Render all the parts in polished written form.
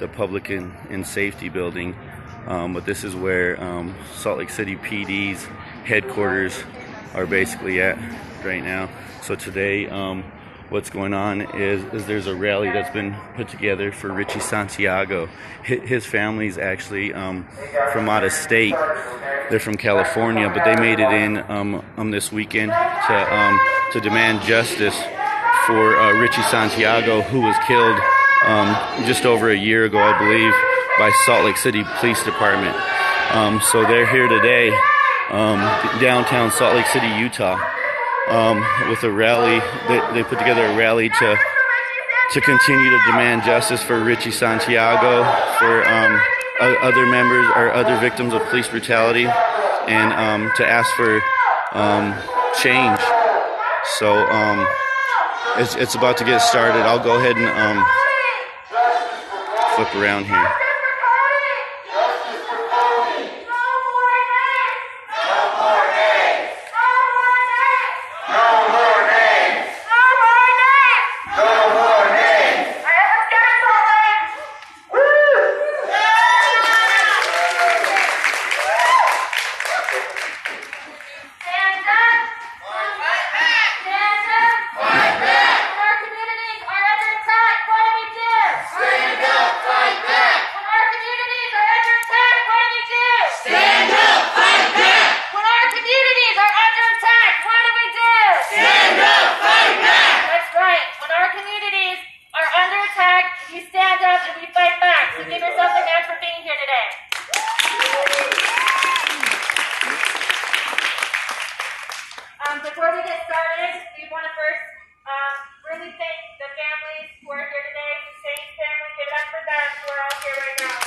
the Public and Safety Building, but this is where Salt Lake City PD's headquarters are basically at right now. So today, what's going on is there's a rally that's been put together for Richie Santiago. His family's actually from out of state. They're from California, but they made it in this weekend to demand justice for Richie Santiago, who was killed just over a year ago, I believe, by Salt Lake City Police Department. So they're here today, downtown Salt Lake City, Utah, with a rally. They put together a rally to continue to demand justice for Richie Santiago, for other members or other victims of police brutality, and to ask for change. So it's about to get started. I'll go ahead and flip around here. Before we get started, we want to first really thank the families who are here today. The Saints family, give it up for them who are all here right now.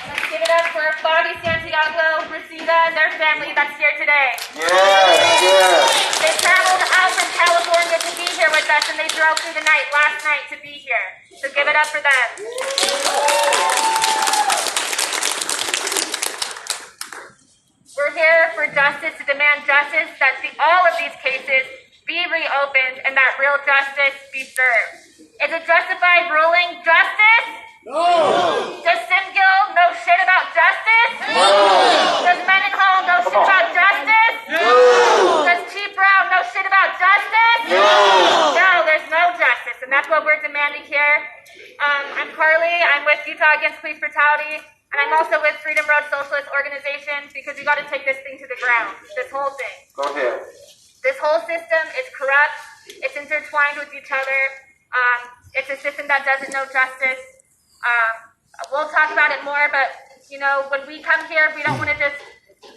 Let's give it up for Bobby, Santiago, Rosita, and their family that's here today. They traveled out from California to be here with us, and they drove through the night last night to be here. So give it up for them. We're here for justice, to demand justice, that all of these cases be reopened and that real justice be served. Is a justified ruling justice? No. Does Simgill know shit about justice? No. Does Mendenhall know shit about justice? No. Does Chief Brown know shit about justice? No. No, there's no justice, and that's what we're demanding here. I'm Carly. I'm with Utah Against Police Brutality. And I'm also with Freedom Road Socialist Organization, because we got to take this thing to the ground, this whole thing. Go ahead. This whole system is corrupt. It's intertwined with each other. It's a system that doesn't know justice. We'll talk about it more, but, you know, when we come here, we don't want to just,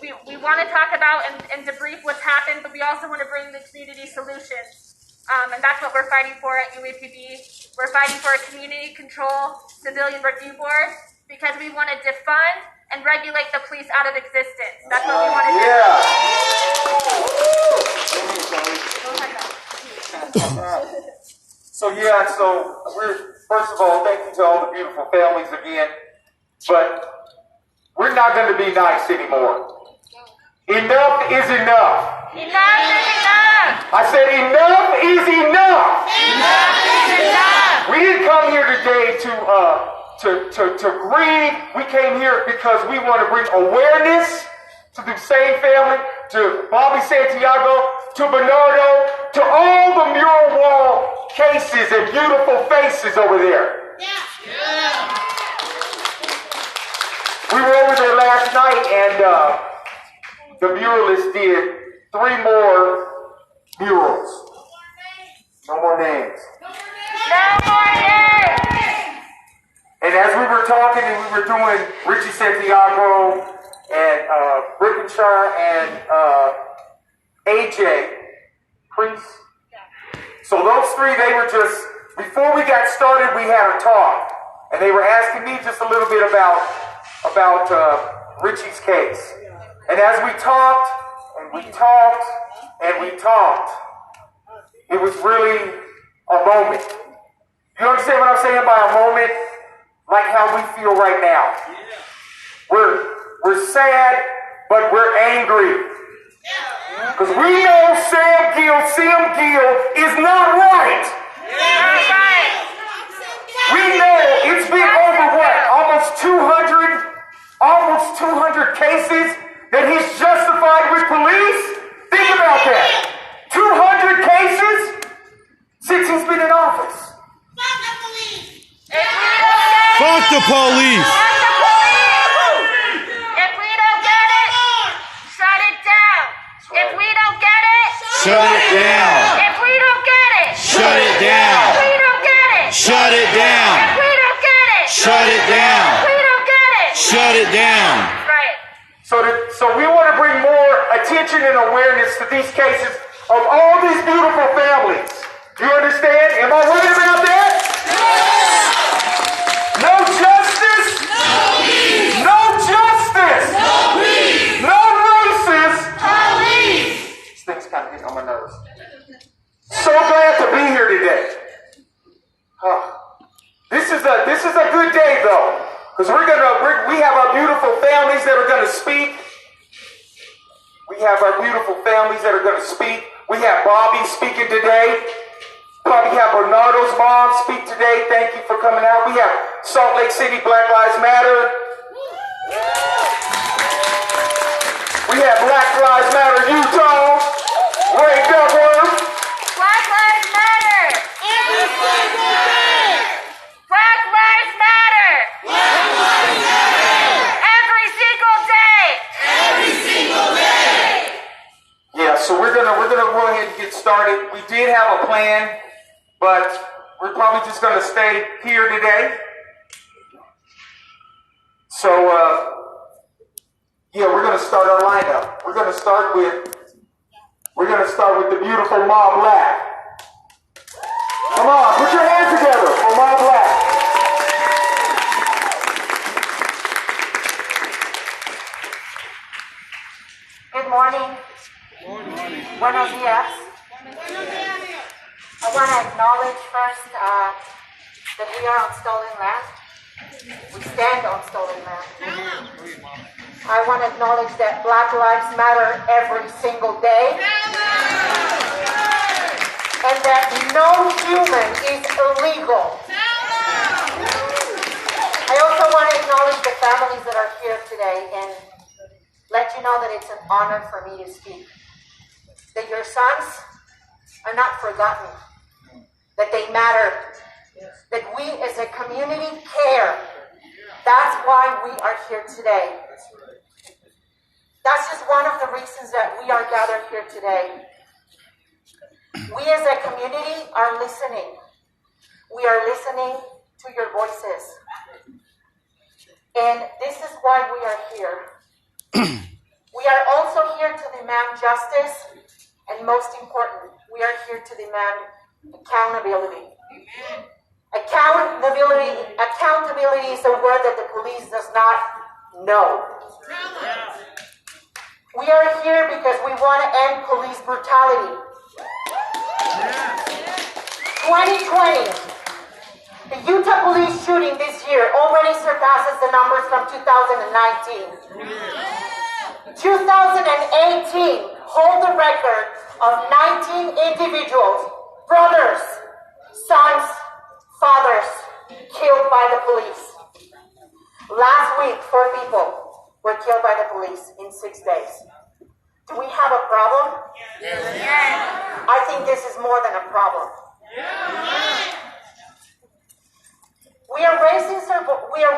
we want to talk about and debrief what's happened, but we also want to bring the community solutions. And that's what we're fighting for at UAPB. We're fighting for a community control civilian review board, because we want to defund and regulate the police out of existence. That's what we want to do. So we're, first of all, thank you to all the beautiful families again, but we're not going to be nice anymore. Enough is enough. Enough is enough. I said enough is enough. Enough is enough. We didn't come here today to grieve. We came here because we want to bring awareness to the same family, to Bobby Santiago, to Bernardo, to all the mural wall cases and beautiful faces over there. Yeah. We were over there last night, and the muralists did 3 more murals. No more names. No more names. And as we were talking and we were doing Richie Santiago and Rickenshire and AJ Priest. So those 3, they were just, before we got started, we had a talk. And they were asking me just a little bit about Richie's case. And as we talked, and we talked, and we talked, it was really a moment. You understand what I'm saying by a moment? Like how we feel right now. We're sad, but we're angry. Because we know Sam Gill is not right. he's been in office. Fuck the police! If we don't get it, Fuck the police! fuck the police! If we don't get it, shut it down. If we don't get it, Shut it down! if we don't get it, Shut it down! if we don't get it, Shut it down! if we don't get it, Shut it down! if we don't get it. Shut it down! Right. So we want to bring more attention and awareness to these cases of all these beautiful families. You understand? Am I right about that? No justice? No peace! No justice! No peace! No racist! Police! These things kind of get on my nerves. So glad to be here today. This is a good day though, because we have our beautiful families that are gonna speak. We have our beautiful families that are gonna speak. We have Bobby speaking today. Probably have Bernardo's mom speak today. Thank you for coming out. We have Salt Lake City Black Lives Matter. We have Black Lives Matter Utah. Ray Duckworth. Black Lives Matter! Black Lives Matter! Every single day! Yeah, so we're gonna go ahead and get started. We did have a plan, but we're probably just gonna stay here today. So yeah, we're gonna start our lineup. We're gonna start with the beautiful Ma Black. Come on, put your hands together for Ma Black. Good morning. Buenos dias. I want to acknowledge first that we are on stolen land. We stand on stolen land. I want to acknowledge that Black Lives Matter every single day. And that no human is illegal. I also want to acknowledge the families that are here today and let you know that it's an honor for me to speak. That your sons are not forgotten. That they matter. That we as a community care. That's why we are here today. That's just one of the reasons that we are gathered here today. We as a community are listening. We are listening to your voices. And this is why we are here. We are also here to demand justice, and most important, we are here to demand accountability. Accountability is a word that the police does not know. We are here because we want to end police brutality. 2020, the Utah police shooting this year already surpasses the numbers from 2019. 2018 hold the record of 19 individuals, brothers, sons, fathers, killed by the police. Last week, 4 people were killed by the police in 6 days. Do we have a problem? Yes. I think this is more than a problem. We are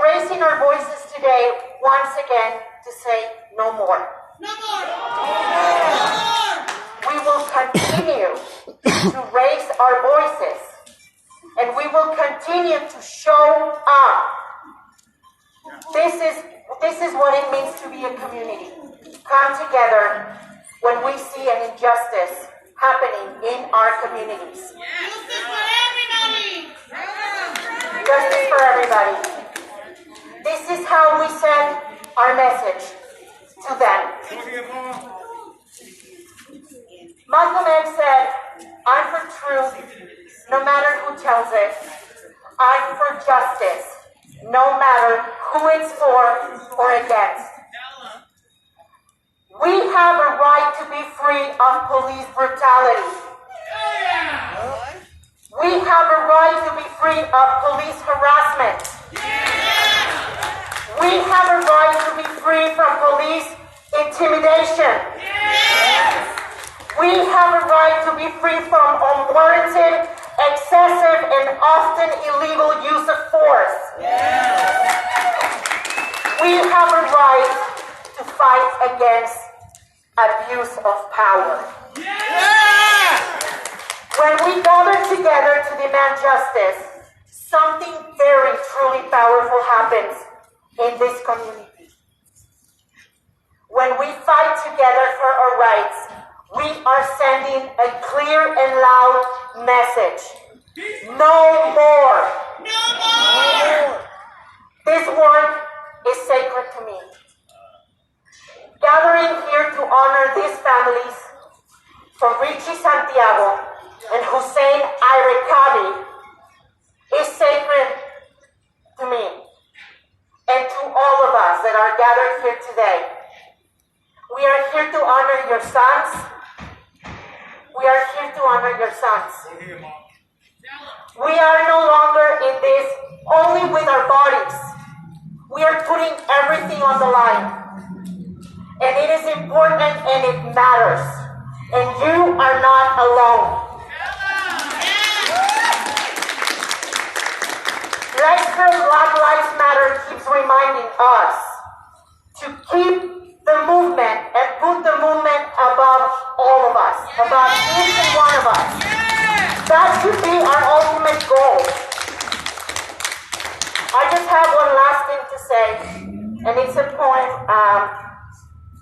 raising our voices today once again to say no more. We will continue to raise our voices, and we will continue to show up. This is what it means to be a community. Come together when we see an injustice happening in our communities. Justice for everybody. This is how we send our message to them. Malcolm X said, I'm for truth, no matter who tells it. I'm for justice, no matter who it's for or against. We have a right to be free of police brutality. We have a right to be free of police harassment. We have a right to be free from police intimidation. We have a right to be free from unwarranted, excessive demand justice, something very truly powerful happens in this community. When we fight together for our rights, we are sending a clear and loud message. No more. No more. This work is sacred to me. Gathering here to honor these families from Richie Santiago and Hussein Irekabi is sacred to me and to all of us that are gathered here today. We are here to honor your sons. We are here to honor your sons. We are no longer in this only with our bodies. We are putting everything on the line. And it is important and it matters. And you are not alone. Lester Black Lives Matter keeps reminding us to keep the movement and put the movement above all of us, above each and one of us. That should be our ultimate goal. I just have one last thing to say, and it's a poem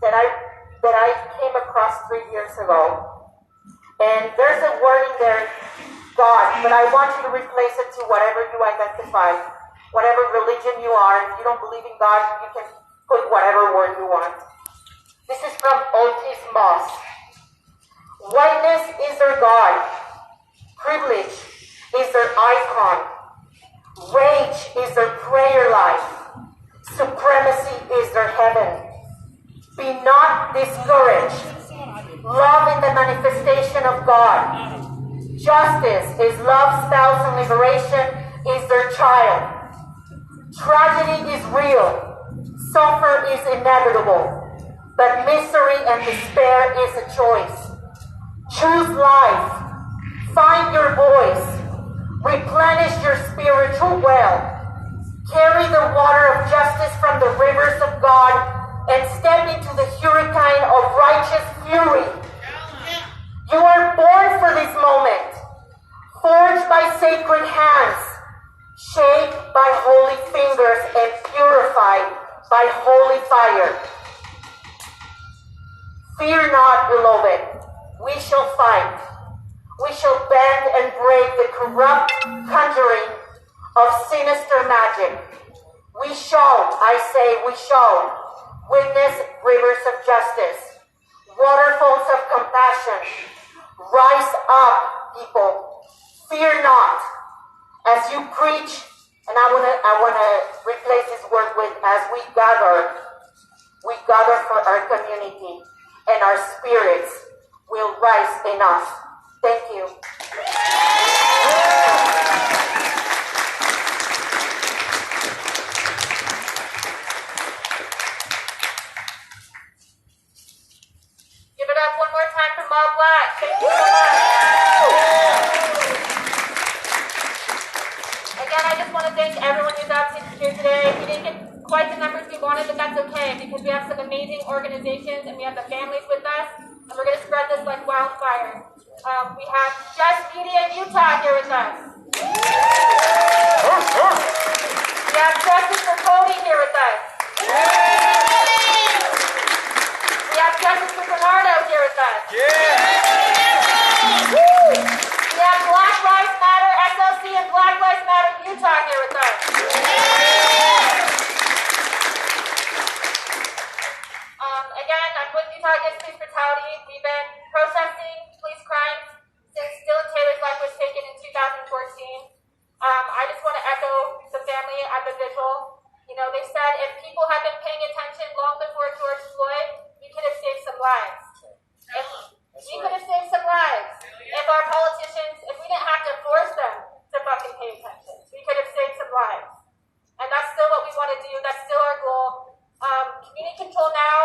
that I came across 3 years ago. And there's a word in there, God, but I want you to replace it to whatever you identify, whatever religion you are. If you don't believe in God, you can put whatever word you want. This is from Otis Moss. Whiteness is their God. Privilege is their icon. Rage is their prayer life. Supremacy is their heaven. Be not discouraged. Love in the manifestation of God. Justice is love's spouse and liberation is their child. Tragedy is real. Suffer is inevitable. But misery and despair is a choice. Choose life. Find your voice. Replenish your spiritual well. Carry the water of justice from the rivers of God and step into the hurricane of righteous fury. You are born for this moment, forged by sacred hands, shaped by holy fingers, and purified by holy fire. Fear not, beloved. We shall fight. We shall bend and break the corrupt conjuring of sinister magic. We shall, I say, we shall witness rivers of justice, waterfalls of compassion. Rise up, people. Fear not. As you preach, and I wanna replace this word with as we gather for our community, and our spirits will rise in us. Thank you. Give it up one more time for Mob Black. Thank you so much. Again, I just want to thank everyone who's out here today. We didn't get quite the numbers we wanted, but that's okay because we have some amazing organizations and we have the families with us, and we're going to spread this like wildfire. We have Just Media in Utah here with us. We have Justice for Cody here with us. We have Justice for Bernardo here with us. We have Black Lives Matter, SLC, and Black Lives Matter Utah here with us. Again, I'm with Utah Against Police Brutality. We've been processing police crimes since Dylan Taylor's life was taken in 2014. I just want to echo the family at the vigil. You know, they said if people had been paying attention long before George Floyd, we could have saved some lives. We could have saved some lives. If our politicians, if we didn't have to force them to fucking pay attention, we could have saved some lives. And that's still what we want to do. That's still our goal. Community control now,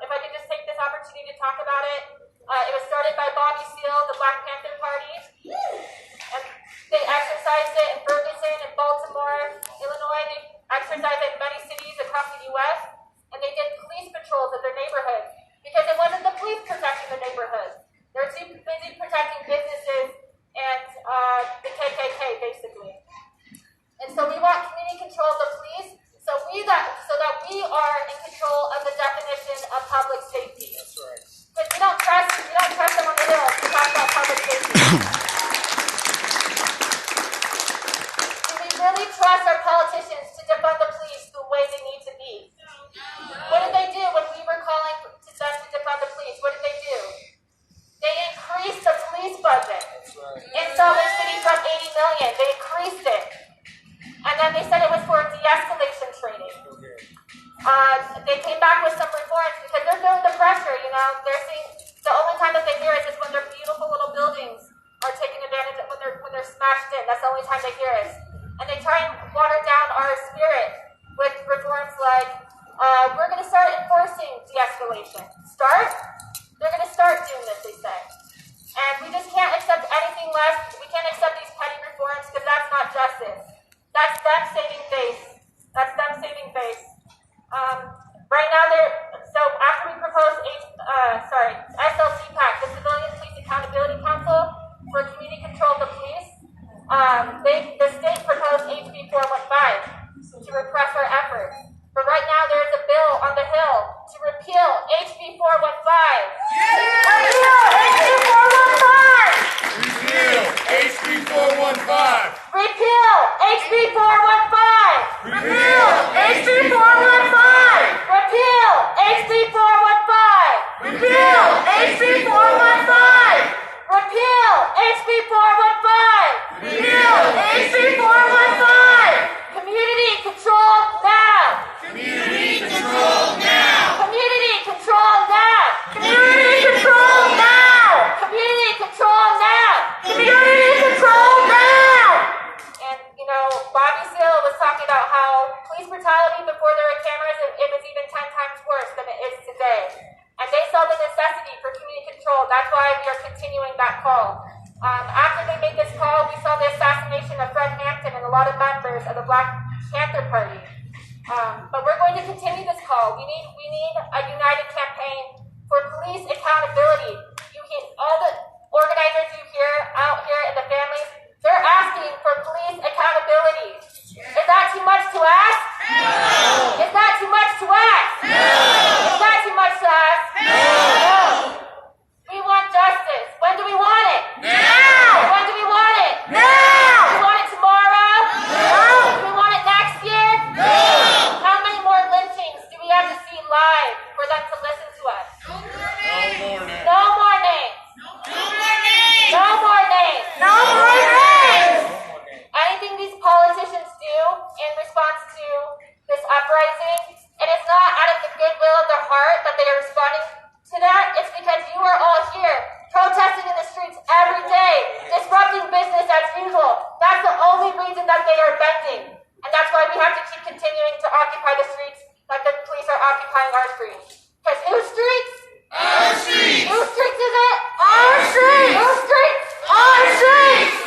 if I could just take this opportunity to talk about it. It was started by Bobby Seale, the Black Panther Party. And they exercised it in Ferguson, in Baltimore, Illinois. They exercised it in many cities across the U.S. And they did police patrols of their neighborhoods. Because it wasn't the police protecting the neighborhoods. They were too busy protecting businesses and the They increased it. And then they said it was for de-escalation training. They came back with some reforms because they're feeling the pressure, you know. They're seeing the only time that they hear us is when their beautiful little buildings are taking advantage of when they're smashed in. That's the only time they hear us. And they try and water down our spirit with reforms like, we're going to start enforcing de-escalation. Start? They're going to start doing this, they say. And we just can't accept anything less. We can't accept these petty reforms because that's not justice. That's them saving face. That's them saving face. Right now, so after we propose SLCPAC, the Civilian Police Accountability Council for Community Control of the Police, the state proposed HB 415 to repress our efforts. But right now, there is a bill on the Hill to repeal HB 415. Repeal HB 415. Repeal HB 415. Repeal HB 415. Repeal HB 415. Repeal HB 415. Repeal HB 415. Repeal HB 415. Repeal HB 415. Community control now. Community control now. Community control now. Community control now. Community control now. Community control now. And you know, Bobby Seale was talking about how police brutality before there were cameras, it was even 10 times worse than it is today. And they saw the necessity for community control. That's why we are continuing that call. After they made this call, we saw the assassination of Fred Hampton and a lot of members of the Black Panther Party. But we're going to continue this call. We need a united campaign for police accountability. All the organizers you hear out here and the families, they're asking for police accountability. Is that too much to ask? No. Is that too much to ask? No. Is that too much to ask? No. We want justice. When do we want it? Now. When do we want it? Now. Do we want it tomorrow? No. Do we want it next year? No. How many more lynchings do we have to see live for them to listen to us? No more names. No more names. No more names. No more names. Anything these politicians do in response to this uprising, it is not out of the goodwill of their heart that they are responding to that. It's because you are all here protesting in the streets every day, disrupting business as usual. That's the only reason that they are bending. And that's why we have to keep continuing to occupy the streets like the police are occupying our streets. Because whose streets? Our streets! Whose streets is it? Our streets! Whose streets? Our streets!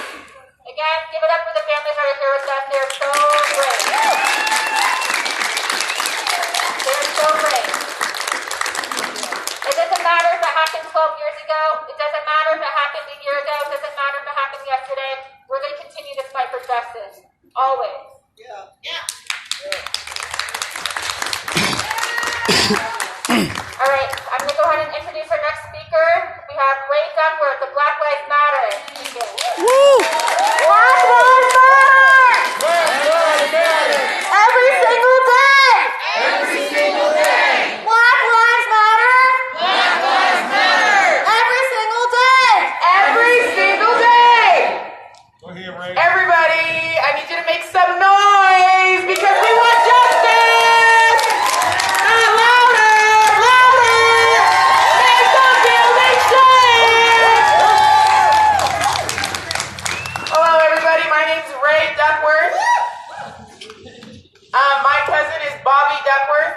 Again, give it up for the families that are here with us. They're so brave. They're so brave. It doesn't matter if it happened 12 years ago. It doesn't matter if it happened a year ago. It doesn't matter if it happened yesterday. We're going to continue to fight for justice. Always. Yeah. All right, I'm going to go ahead and introduce our next speaker. We have Ray Duckworth of Black Lives Matter speaking. Woo! Black Lives Matter! Black Lives Matter! Every single day! Every single day! Black Lives Matter! Black Lives Matter! Every single day! Every single day! Go ahead, Ray. Everybody, I need you to make some noise because we want justice! Not louder! Louder! Make some buildings safe! Hello, everybody. My name's Ray Duckworth. My cousin is Bobby Duckworth.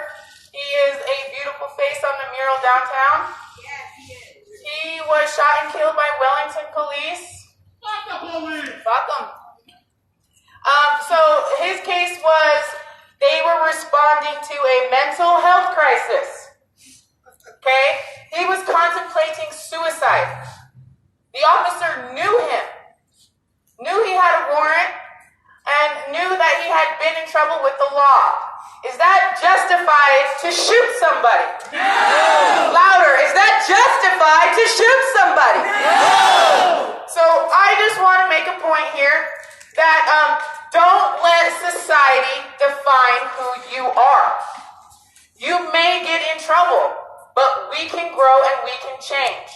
He is a beautiful face on the mural downtown. Yes, he is. He was shot and killed by Wellington police. Fuck the police! Fuck them. So his case was they were responding to a mental health crisis. Okay? He was contemplating suicide. The officer knew him, knew he had a warrant, and knew that he had been in trouble with the law. Is that justified to shoot somebody? No! Louder. Is that justified to shoot somebody? No! So I just want to make a point here that don't let society define who you are. You may get in trouble, but we can grow and we can change.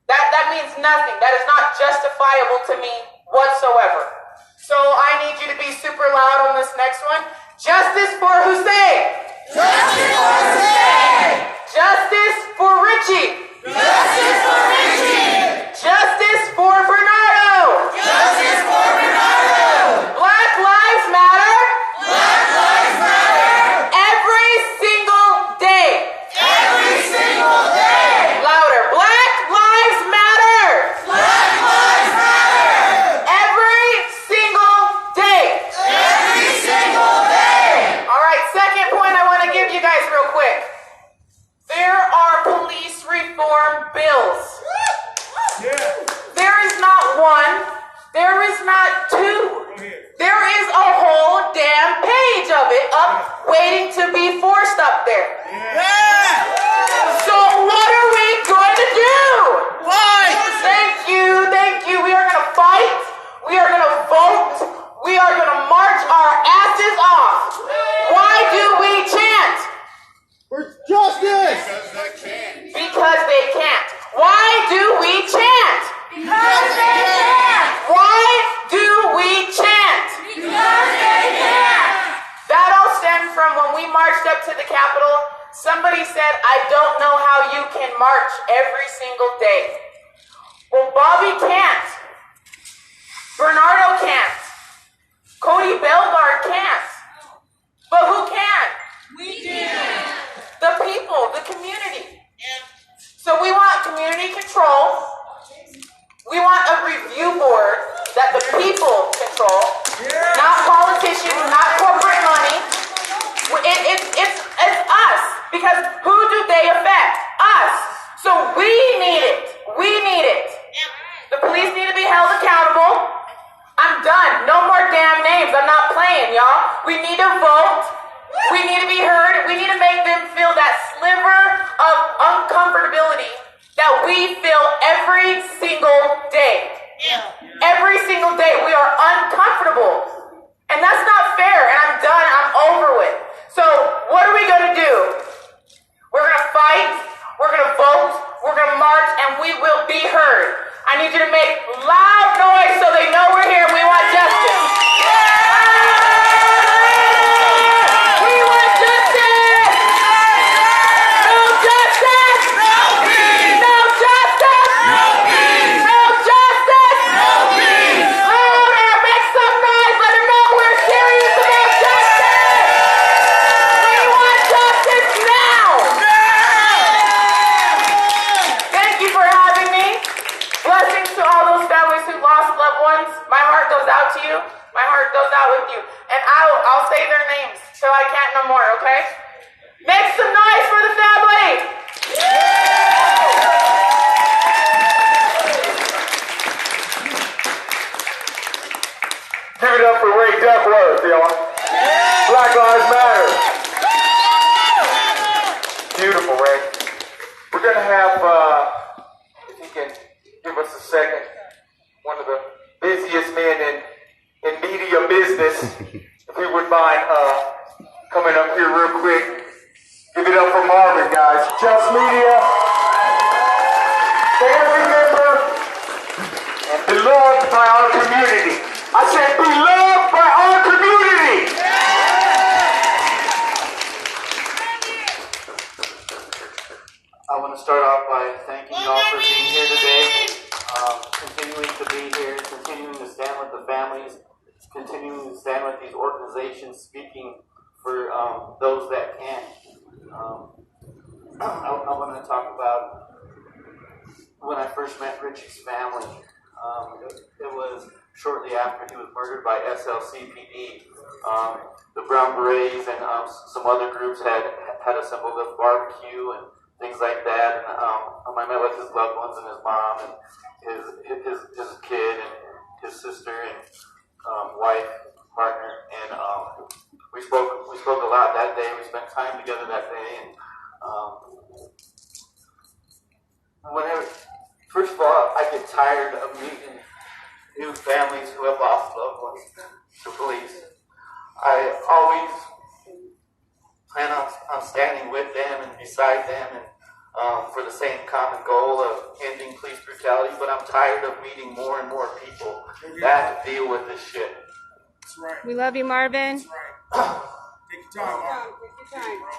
That means nothing. That is not justifiable to me whatsoever. this next one. Justice for Hussein. Justice for Hussein. Justice for Richie. Justice for Richie. Justice for Bernardo. Justice for Bernardo. Black Lives Matter. Black Lives Matter. Every single day. Every single day. Louder. Black Lives Matter. Black Lives Matter. Every single day. Every single day. All right, second point I want to give you guys real quick. There are police reform bills. There is not one. There is not two. There is a whole damn page of it up waiting to be forced up there. So what are we going to do? Thank you, thank you. We are going to fight. We are going to vote. We are going to march our asses off. Why do we chant? For justice! Because they can't. Why do we chant? Because they can't. Why do we chant? Because they can't. That all stemmed from when we marched up to the Capitol. Somebody said, I don't know how you can march every single day. Well, Bobby can't. Bernardo can't. Cody Belgard can't. But who can? We can. The people, the community. So we want community control. We want a review board that the people control, not politicians, not corporate money. It's us, because who do they affect? Us. So we need it. We need it. The police need to be held accountable. I'm done. No more damn names. I'm not playing, y'all. We need to vote. We need to be heard. We need to make them feel that sliver of uncomfortability that we feel every single day. Every single day we are uncomfortable. And that's not fair. And I'm done. I'm over with. So what are we going to do? We're going to fight. We're going to vote. We're going to march. And we will be heard. I need you to make loud noise so they know we're here. We want justice. My heart goes out with you. And I'll say their names till I can't no more, okay? Make some noise for the family! Give it up for Ray Duckworth, y'all. Black Lives Matter. Beautiful, Ray. We're going to have, if you can give us a second, one of the busiest men in media business, if we would mind coming up here real quick. Give it up for Marvin, guys. Just Media, family member, and beloved by our community. I said beloved by our community. I want to start off by thanking you all for being here today, continuing to be here, continuing to stand with the families, continuing to stand with these organizations, speaking for those that can't. I want to talk about when I first met Richie's family. It was shortly after he was murdered by SLCPD. The Brown Berets and some other groups had assembled a barbecue and things like that. And I met with his loved ones and his mom and his kid and his sister and wife, partner, and we spoke a lot that day. We spent time together that day, and first of all, I get tired of meeting new families who have lost loved ones to police. I always plan on standing with them and beside them and for the same common goal of ending police brutality, but I'm tired of meeting more and more people that have to deal with this shit. We love you, Marvin. Take your time, Mark.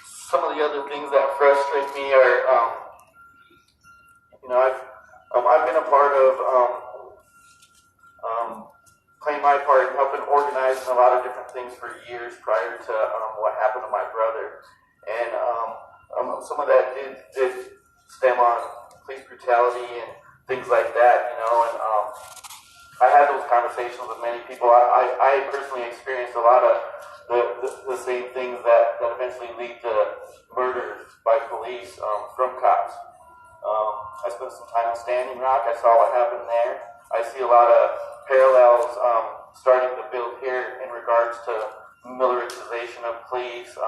Some of the other things that frustrate me are, I've been a part of playing my part in helping organize a lot of different things for years prior to what happened to my brother, and some of that did stem on police brutality and things like that, and I had those conversations with many people. I personally experienced a lot of the same things that eventually lead to murders by police from cops. I spent some time in Standing Rock. I saw what happened there. I see a lot of parallels starting to build here in regards to militarization of police,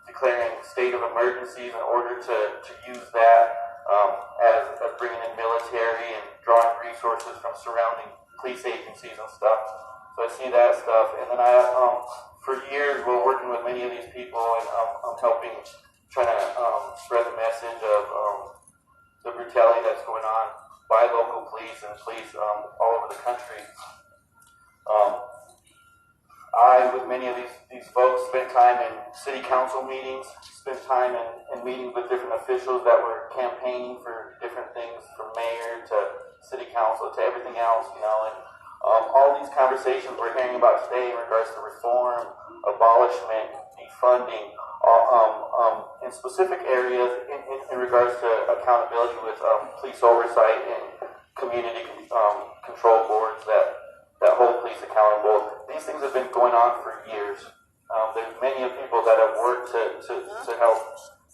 declaring state of emergencies in order to use that as bringing in military and drawing resources from surrounding police agencies and stuff. So I see that stuff, and then for years, we're working with many of these people, and I'm helping, trying to spread the message of the brutality that's going on by local police and police all over the country. I, with many of these folks, spent time in city council meetings, spent time in meetings with different officials that were campaigning for different things, from mayor to city council to everything else, and all these conversations we're hearing about today in regards to reform, abolishment, defunding, in specific areas in regards to accountability with police oversight and community control boards that hold police accountable. These things have been going on for years. There's many of people that have worked to help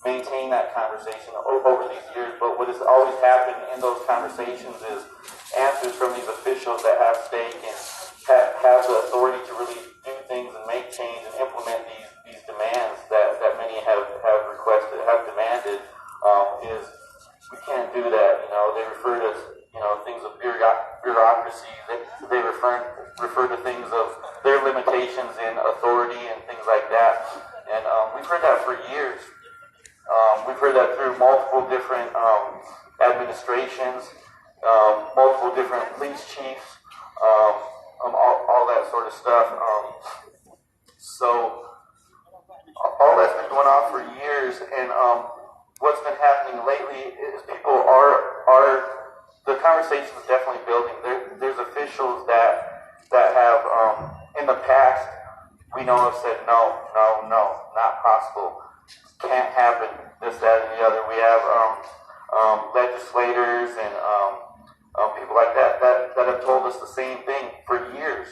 maintain that conversation over these years, but what has always happened in those conversations is answers from these officials that have stake and have the authority to really do things and make change and implement these demands that many have requested, have demanded, is we can't do that. They refer to things of bureaucracy. They refer to things of their limitations in authority and things like that. And we've heard that for years. We've heard that through multiple different administrations, multiple different police chiefs, all that sort of stuff. So all that's been going on for years, and what's been happening lately is people are the conversation is definitely building. There's officials that have in the past we know have said no, not possible, can't happen, this, that, and the other. We have legislators and people like that have told us the same thing for years.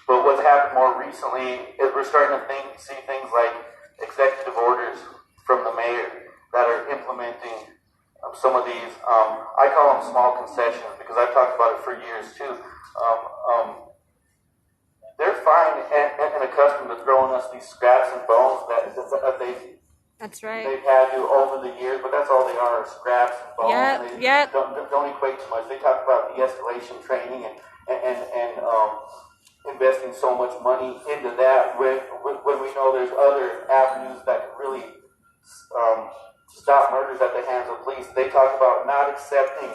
But what's happened more recently is we're starting to see things like executive orders from the mayor that are implementing some of these, I call them small concessions because I've talked about it for years too. They're fine and accustomed to throwing us these scraps and bones that That's right. they've had to over the years, but that's all they are scraps and bones. Yep. Don't equate too much. They talk about de-escalation training and investing so much money into that when we know there's other avenues that can really stop murders at the hands of police. They talk about not accepting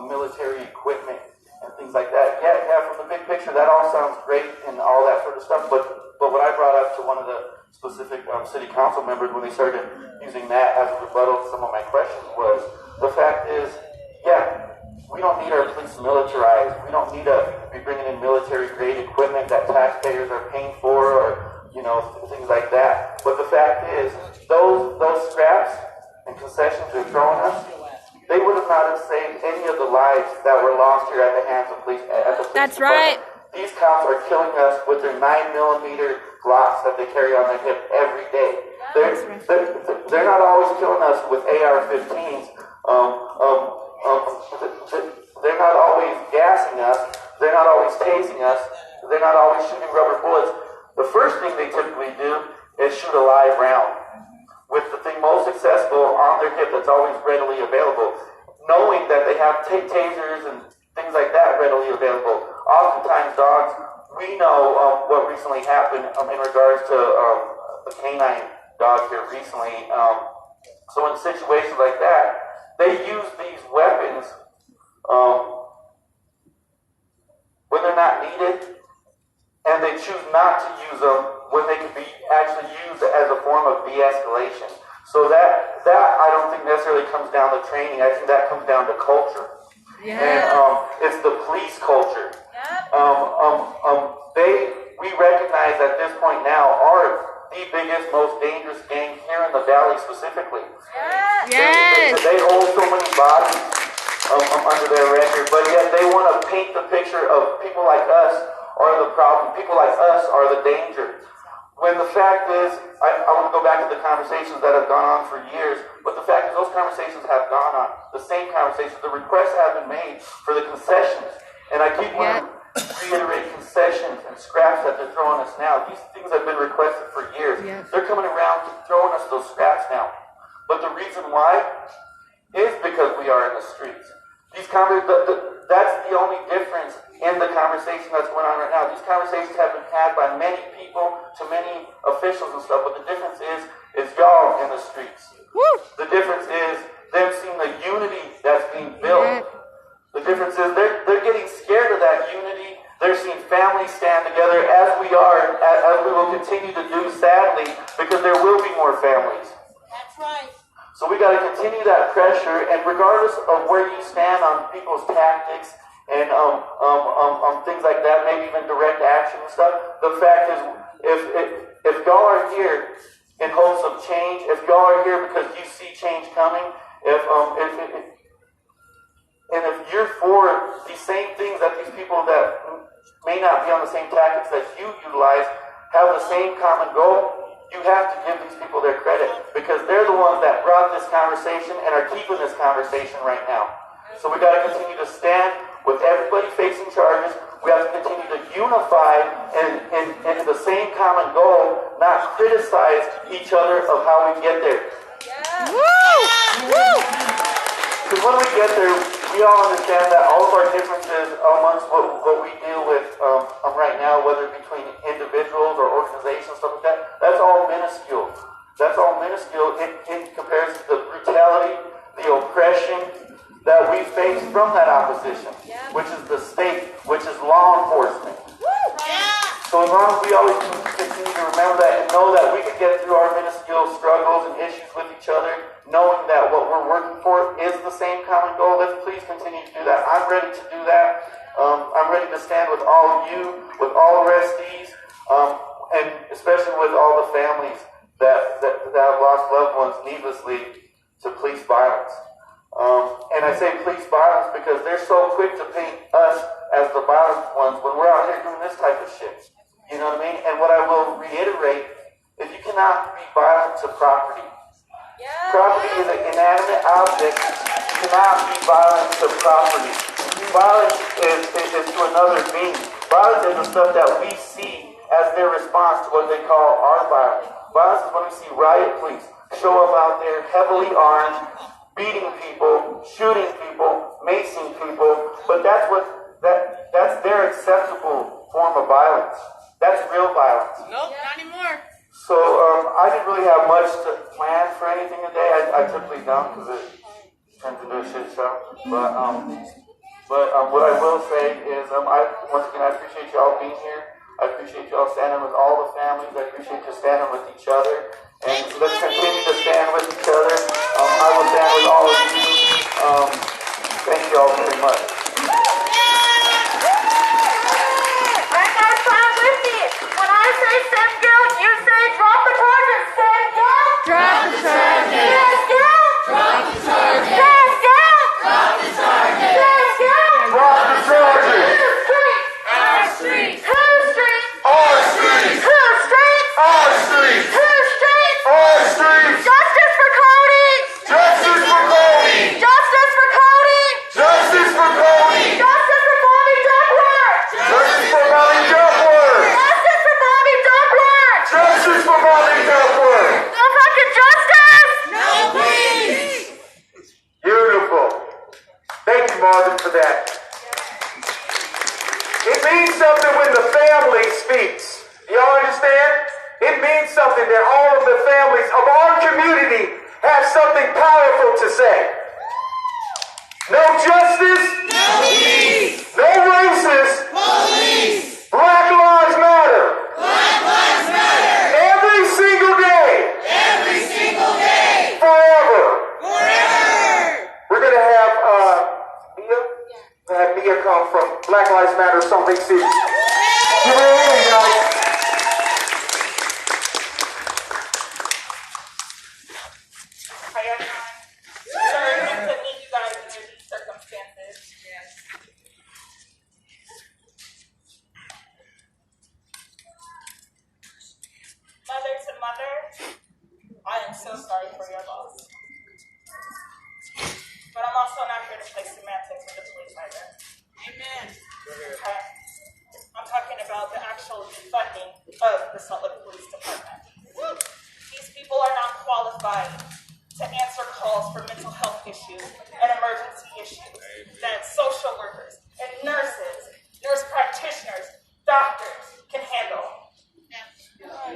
military equipment and things like that. Yeah, from the big picture, that all sounds great and all that sort of stuff, but what I brought up to one of the specific city council members when they started using that as a rebuttal to some of my questions was, the fact is, yeah, we don't need our police militarized. We don't need to be bringing in military-grade equipment that taxpayers are paying for, or things like that. But the fact is, those scraps and concessions they're throwing us, they would have not have saved any of the lives that were lost here at the hands of police. That's right. These cops are killing us with their 9mm Glocks that they carry on their hip every day. They're not always killing us with AR-15s. They're not always gassing us. They're not always tasing us. They're not always shooting rubber bullets. The first thing they typically do is shoot a live round with the thing most accessible on their hip that's always readily available, knowing that they have tasers and things like that readily available. Oftentimes, dogs, we know what recently happened in regards to the canine dog here recently. So in situations like that, they use these weapons So that I don't think necessarily comes down to training. I think that comes down to culture. Yeah. And it's the police culture. We recognize at this point now are the biggest, most dangerous gang here in the valley specifically. Yes. They hold so many bodies under their record, but yet they want to paint the picture of people like us are the problem. People like us are the danger. When the fact is, I want to go back to the conversations that have gone on for years, but the fact is those conversations have gone on. The same conversations, the requests have been made for the concessions. And I keep wanting to reiterate concessions and scraps that they're throwing us now. These things have been requested for years. They're coming around to throwing us those scraps now. But the reason why is because we are in the streets. That's the only difference in the conversation that's going on right now. These conversations have been had by many people to many officials and stuff, but the difference is y'all in the streets. Woo. The difference is them seeing the unity that's being built. The difference is they're getting scared of that unity. They're seeing families stand together as we are, as we will continue to do, sadly, because there will be more families. That's right. So we got to continue that pressure, and regardless of where you stand on people's tactics and things like that, maybe even direct action and stuff, the fact is, if y'all are here in hopes of change, if y'all are here because you see change coming, if you're for these same things that these people that may not be on the same tactics that you utilize have the same common goal, you have to give these people their credit because they're the ones that brought this conversation and are keeping this conversation right now. So we got to continue to stand with everybody facing charges. We have to continue to unify in the same common goal, not criticize each other of how we get there. Because when we get there, we all understand that all of our differences amongst what we deal with right now, whether between individuals or organizations, stuff like that, that's all minuscule. That's all minuscule in comparison to the brutality, the oppression that we face from that opposition, which is the state, which is law enforcement. So as long as we always continue to remember that and know that we can get through our minuscule struggles and issues with each other, knowing that what we're working for is the same common goal, let's please continue to do that. I'm ready to do that. I'm ready to stand with all of you, with all arrestees, and especially with all the families that have lost loved ones needlessly to police violence. And I say police violence because they're so quick to paint us as the violent ones when we're out here doing this type of shit. You know what I mean? And what I will reiterate is you cannot be violent to property. Property is an inanimate object. You cannot be violent to property. Violence is to another being. Violence is the stuff that we see as their response to what they call our violence. Violence is when we see riot police show up out there heavily armed, beating people, shooting people, macing people, but that's their acceptable form of violence. That's real violence. Nope, not anymore. So I didn't really have much to plan for anything today. I typically don't because it turns into a shit show. But what I will say is, once again, I appreciate y'all being here. I appreciate y'all standing with all the families. I appreciate you standing with each other. And let's continue to stand with each other. I will stand with all of you. Thank you all very much. I'm not fine with me. When I say send guilt, you say drop the charges. Send guilt. Drop the charges. Send guilt. Drop the charges. Send guilt. Drop the charges. Send guilt. Drop the charges. Our streets. Our streets. Whose streets? Our streets. Whose streets? Our streets. Whose streets? Our streets. Justice for Cody. Justice for Cody. Justice for Cody. Justice for Cody. Justice for Bobby Duckworth. Justice for Bobby Duckworth. Justice for Bobby Duckworth. Justice for Bobby Duckworth. No fucking justice. No, please. Beautiful. Thank you, Marvin, for that. It means something when the family speaks. Y'all understand? It means something that all of the families of our community have something powerful to say. No justice. No peace. No racist. Police. Black Lives Matter. Black Lives Matter. Every single day. Every single day. had Mia come from Black Lives Matter, Salt Lake City. Give her a hand, guys. Hi everyone. Sorry to meet you guys under these circumstances. Mother to mother, I am so sorry for your loss. But I'm also not here to play semantics with the police either. Amen. Okay. I'm talking about the actual funding of the Salt Lake Police Department. These people are not qualified to answer calls for mental health issues and emergency issues that social workers and nurses, nurse practitioners, doctors can handle.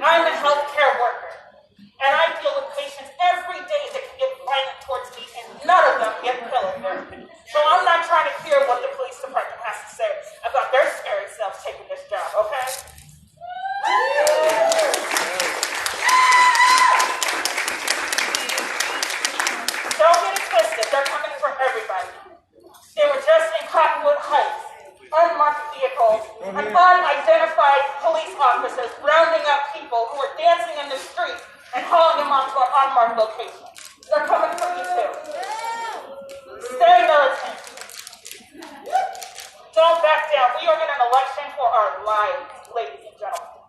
I'm a healthcare worker, and I deal with patients every day that can get violent towards me, and none of them get pillow therapy. So I'm not trying to hear what the police department has to say about their scary selves taking this job, okay? Don't get it twisted. They're coming for everybody. They were just in Cottonwood Heights, unmarked vehicles, and unidentified police officers rounding up people who were dancing in the street and hauling them off to an unmarked location. They're coming for you too. Stay militant. Don't back down. We are in an election for our lives, ladies and gentlemen.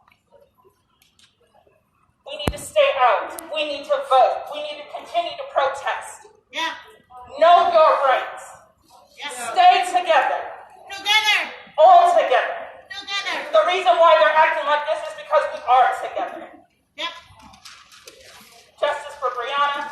We need to stay out. We need to vote. We need to continue to protest. Yeah. Know your rights. Yeah. Stay together. Together. All together. Together. The reason why they're acting like this is because we are together. Yep. Justice for Brianna.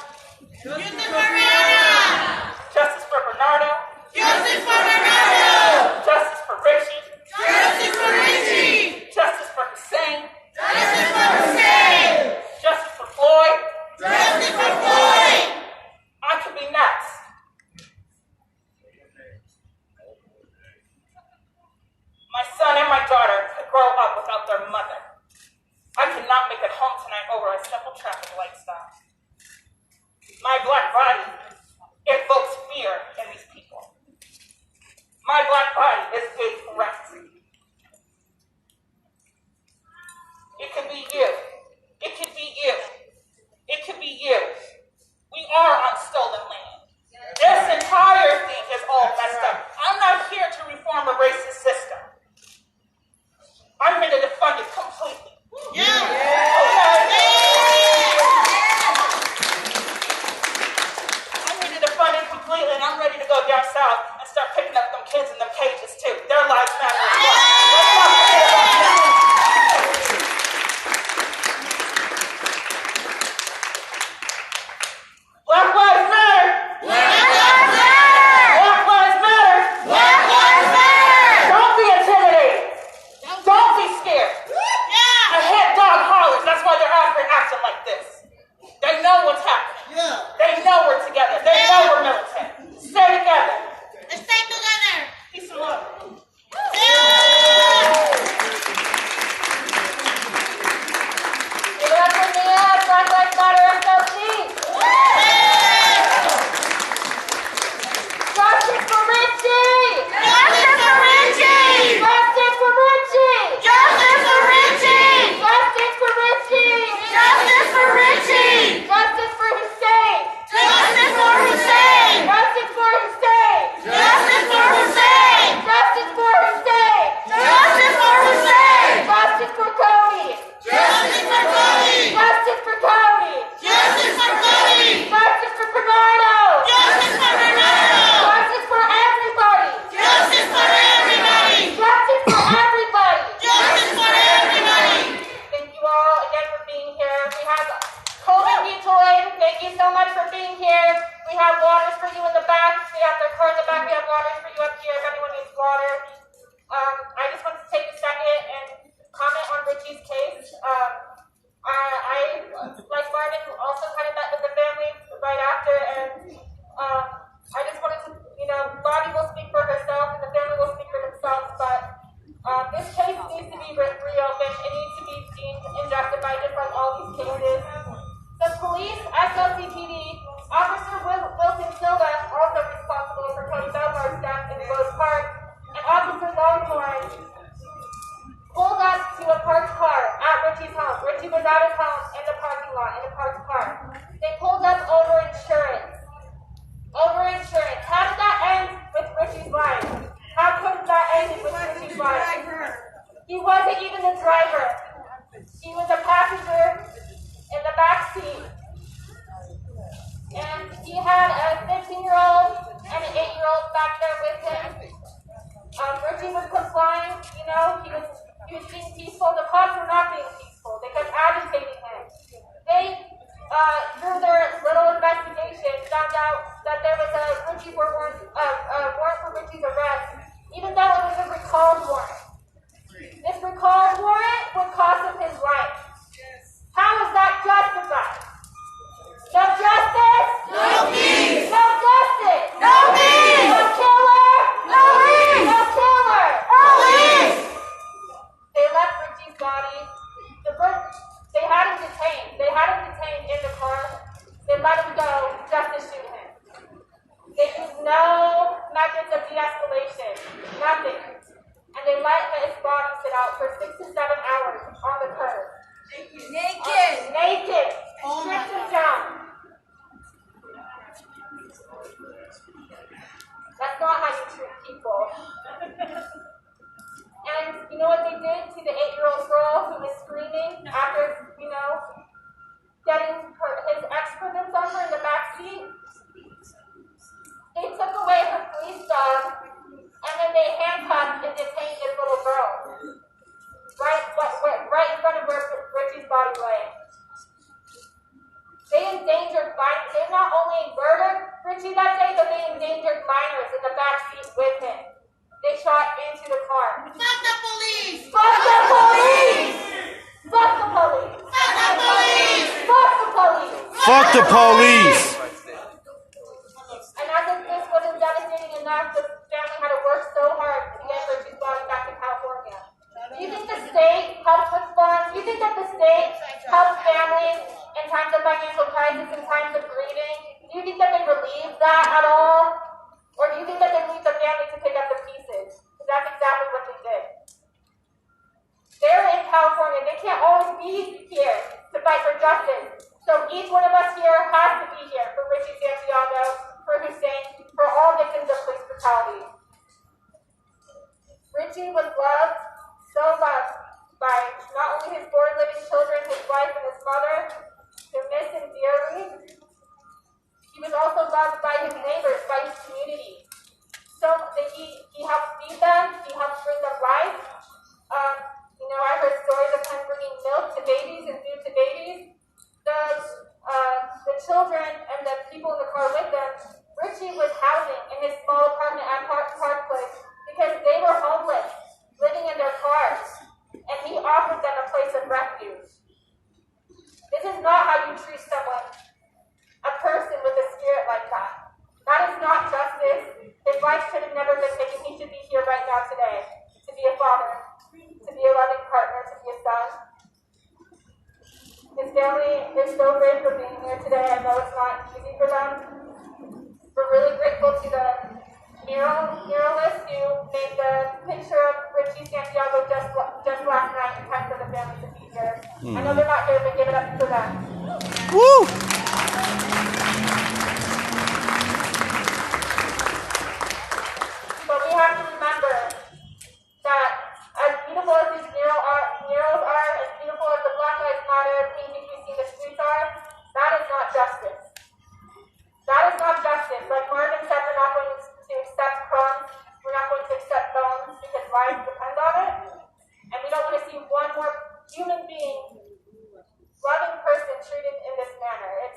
Justice for Brianna. Justice for Bernardo. Justice for Bernardo. Justice for Richie. Justice for Richie. Justice for Hussein. Justice for Hussein. Justice for Floyd. Justice for Floyd. I could be next. My son and my daughter could grow up without their mother. I could not make it home tonight over a simple traffic light stop. My black body evokes fear in these people. My black body is a threat. It could be you. It could be you. It could be you. We are on stolen land. This entire thing is all messed up. I'm not here to reform a racist system. I'm here to defund it completely. Yeah. Okay? I'm here to defund it completely, and I'm ready to go down south and start picking up them kids in them cages too. Their lives matter as well. Let's not forget about that. Black lives matter. Black lives matter. Black lives matter. Black lives matter. Don't be intimidated. Don't be scared. Yeah. A hit dog hollers. That's why they're out here acting like this. They know what's happening. Yeah. They know we're together. They know we're militant. Stay together. Let's stay together. Peace and love. Yeah. even the driver. He was a passenger in the back seat. And he had a 15-year-old and an 8-year-old back there with him. Richie was complying, you know, he was being peaceful. The cops were not being peaceful. They kept agitating him. They, through their little investigation, found out that there was a warrant for Richie's arrest, even though it was a recalled warrant. This recalled warrant would cost him his life. How is that justified? No justice? No peace. No justice? No peace. No killer? No peace. No killer? Police. They left Richie's body. They had him detained. They had him detained in the car. They let him go just to shoot him. They used no methods of de-escalation. Nothing. And they let his body sit out for 6 to 7 hours on the curb. Naked. Naked. Oh my Stripped him down. That's not how you treat people. And you know what they did to the 8-year-old girl who was screaming after, you know, getting his excrements on her in the back seat? They took away her police dog, and then they handcuffed and detained this little girl. Right in front of where Richie's body lay. They endangered minors. They not only murdered Richie that day, but they endangered minors in the back seat with him. They shot into the car. Fuck the police. Fuck the police! Fuck the police! Fuck the police. Fuck the police! Fuck the police! And as if this wasn't devastating enough, the family had to work so hard to get Richie's body back to California. Do you think the state helps with funds? Do you think that the state helps families in times of financial crisis, in times of grieving? Do you think that they relieve that at all? Or do you think that they leave the family to pick up the pieces? Because that's exactly what they did. They're in California. They can't always be here to fight for justice. So each one of us here has to be here for Richie Santiago, for Hussein, for all victims of police brutality. Richie was loved, so loved, by not only his 4 living children, his wife and his mother, who miss him dearly. He was also loved by his neighbors, by his community. So that he helped feed them, he helped bring them life. You know, I heard stories of him bringing milk to babies and food to babies. The children and the people in the car with them, Richie was housing in his small apartment at Park Place because they were homeless, living in their cars, and he offered them a place of refuge. This is not how you treat someone, a person with a spirit like that. That is not justice. His life should have never been taken. He should be here right now today to be a father, to be a loving partner, to be a son. His family is so grateful for being here today. I know it's not easy for them. We're really grateful to the muralist who made the picture of Richie Santiago just last night in time for the family to be here. I know they're not here, but give it up for them. Woo! But we have to remember that as beautiful as these murals are, as beautiful as the Black Lives Matter paintings we see in the streets are, that is not justice. That is not justice. Like Marvin said, we're not going to accept crumbs. We're not going to accept bones because lives depend on it. And we don't want to see one more human being, loving person treated in this manner. It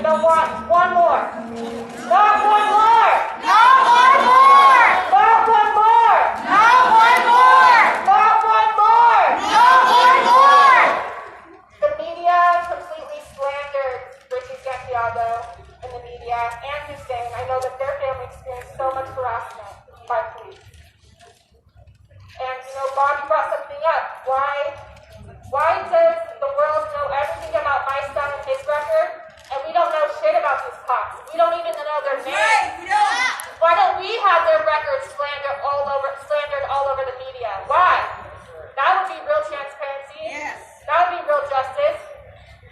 don't want one more. Not one more. Not one more. Not one more. Not one more. Not one more. Not one more. The media completely slandered Richie Santiago in the media and Hussein. I know that their family experienced so much harassment by police. And Bobby brought something up. Why does the world know everything about my son and his record, and we don't know shit about these cops? We don't even know their names. Right, we don't. Why don't we have their records slandered all over the media? Why? That would be real transparency. Yes. That would be real justice.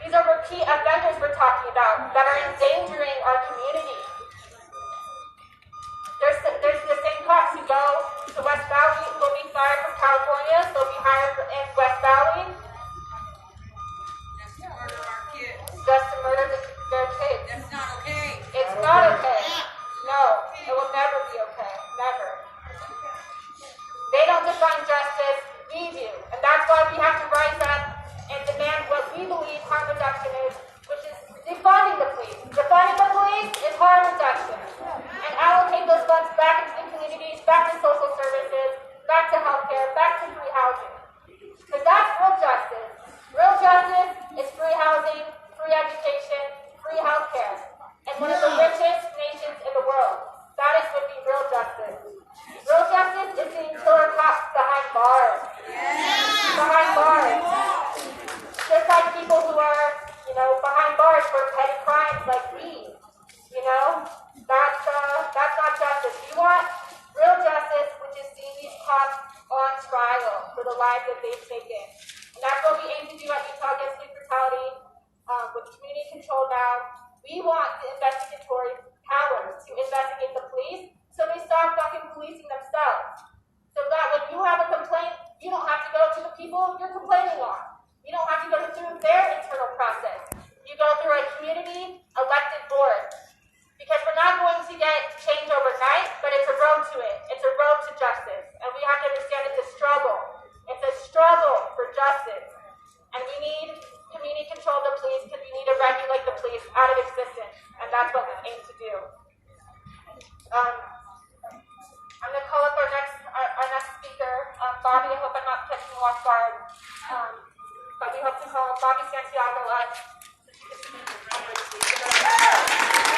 These are repeat offenders we're talking about that are endangering our community. There's the same cops who go to West Valley who will be fired from California, so they'll be hired in West Valley Just to murder our kids. just to murder their kids. That's not okay. It's not okay. No, it will never be okay. Never. They don't define justice, we do. And that's why we have to rise up and demand what we believe harm reduction is, which is defunding the police. Defunding the police is harm reduction. And allocate those funds back into the communities, back to social services, back to healthcare, back to free housing. Because that's real justice. Real justice is free housing, free education, free healthcare. And one of the richest nations in the world. That is would be real justice. Real justice is seeing killer cops behind bars. Behind bars. Just like people who are, behind bars for petty crimes like these. That's not justice. We want real justice, which is seeing these cops on trial for the lives that they've taken. And that's what we aim to do at Utah Against Police Brutality with community control now. We want the investigatory powers to investigate the police so they stop fucking policing themselves. So that when you have a complaint, you don't have to go to the people you're complaining on. You don't have to go through their internal process. You go through a community elected board. Because we're not going to get change overnight, but it's a road to it. It's a road to justice. And we have to understand it's a struggle. It's a struggle for justice. And we need community control of the police because we need to regulate the police out of existence. And that's what we aim to do. I'm going to call up our next speaker, Bobby. I hope I'm not catching you off guard. But we hope to call Bobby Santiago up.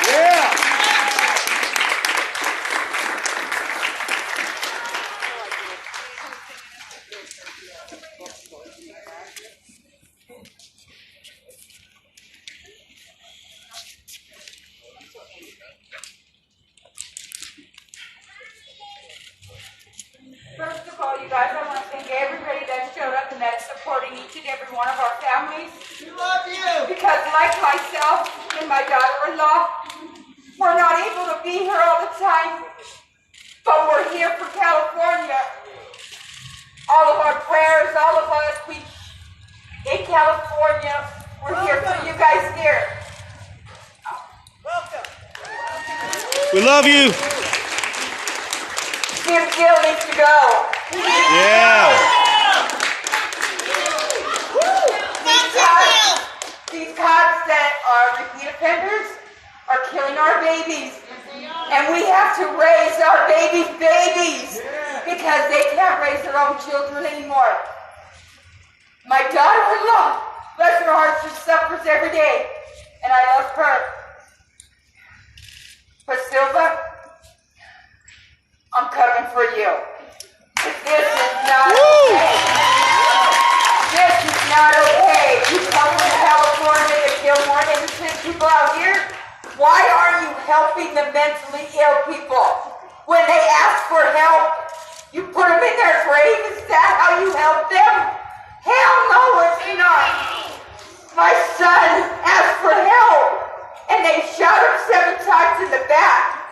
Yeah. First of all, you guys, I want to thank everybody that showed up and that's supporting each and every one of our families. We love you. Because like myself and my daughter-in-law, we're not able to be here all the time, but we're here for California. All of our prayers, all of us, we in California, we're here for you guys here. Welcome. We love you. Jim Gill needs to go. Yeah. These cops that are repeat offenders are killing our babies. And we have to raise our babies because they can't raise their own children anymore. My daughter-in-law, bless her heart, she suffers every day. And I love her. But Silva, I'm coming for you. This is not okay. This is not okay. You come from California to kill more innocent people out here. Why are you helping the mentally ill people? When they ask for help, you put them in their grave? Is that how you help them? Hell no, it's not. My son asked for help, and they shot him 7 times in the back.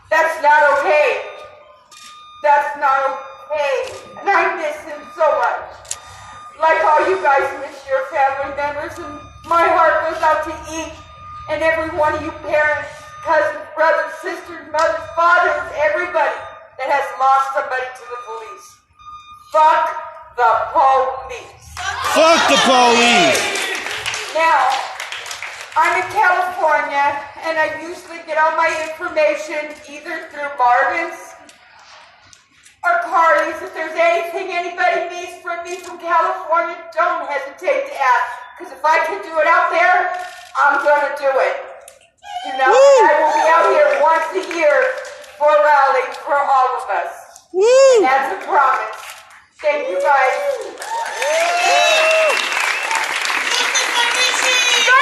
That's not okay. That's not okay. And I miss him so much. Like all you guys miss your family members, and my heart goes out to each and every one of you parents, cousins, brothers, sisters, mothers, fathers, everybody that has lost somebody to the police. Fuck the police. Fuck the police. Now, I'm in California, and I usually get all my information either through Marvin's or Carly's. If there's anything anybody needs from me from California, don't hesitate to ask. Because if I can do it out there, I'm going to do it. You know, I will be out here once a year for a rally for all of us. And that's a promise. Thank you, guys.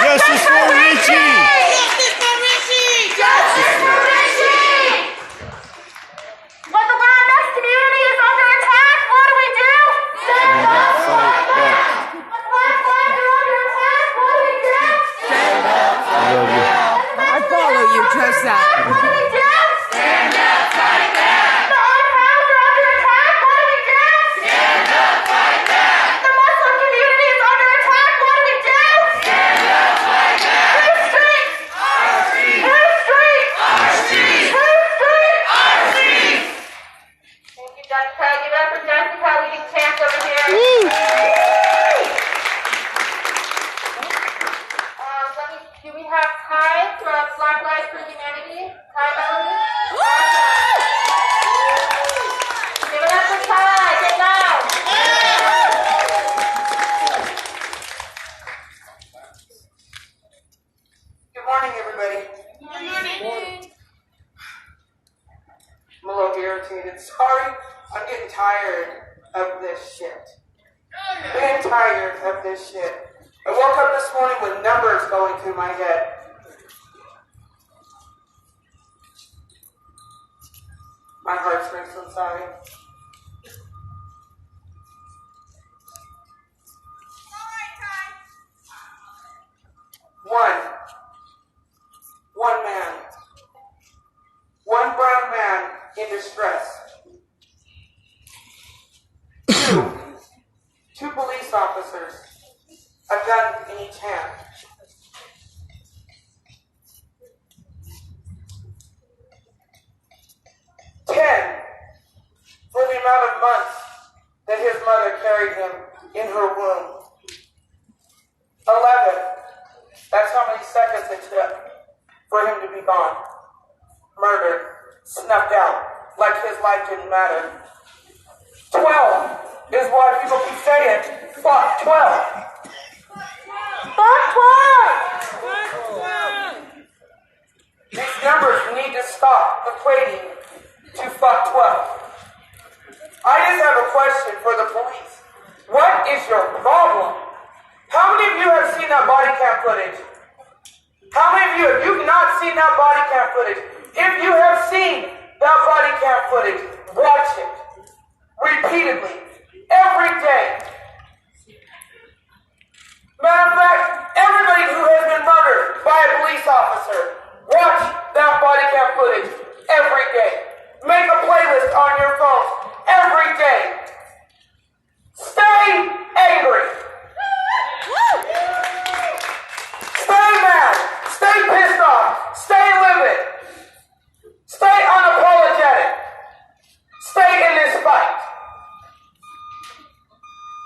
Justice for Richie! Justice for Richie! Justice for Richie! When the Latinx community is under attack, what do we do? Stand up, fight back! When Black lives are under attack, what do we do? Stand up, fight back! I follow you, Tressa. What do we do? Stand up, fight back! The unhoused are under attack, what do we do? Stand up, fight back! The Muslim community is under attack, what do we do? Stand up, fight back! Whose streets? Our streets! Whose streets? Our streets! Whose streets? Our streets! Thank you, Jessica. Give it up for Jessica, leading chance over here. Do we have Ty from Black Lives for Humanity? Ty Melody? Give it up for Ty. Get loud. Good morning, everybody. Good morning. I'm a little irritated. Sorry, I'm getting tired of this shit. I'm getting tired of this shit. I woke up this morning with numbers going through my head. My heart hurts inside. One man. One brown man in distress. Two police officers. A gun in each hand. 10 for the amount of months that his mother carried him in her womb. 11, that's how many seconds it took for him to be gone. Murdered, snuffed out, like his life didn't matter. 12 is why people keep saying, fuck 12. Fuck 12! These numbers need to stop equating to fuck 12. I just have a question for the police. What is your problem? How many of you have seen that body cam footage? How many of you have not seen that body cam footage? If you have seen that body cam footage, watch it repeatedly, every day. Matter of fact, everybody who has been murdered by a police officer, watch that body cam footage every day. Make a playlist on your phone every day. Stay angry. Stay mad. Stay pissed off. Stay livid. Stay unapologetic. Stay in this fight.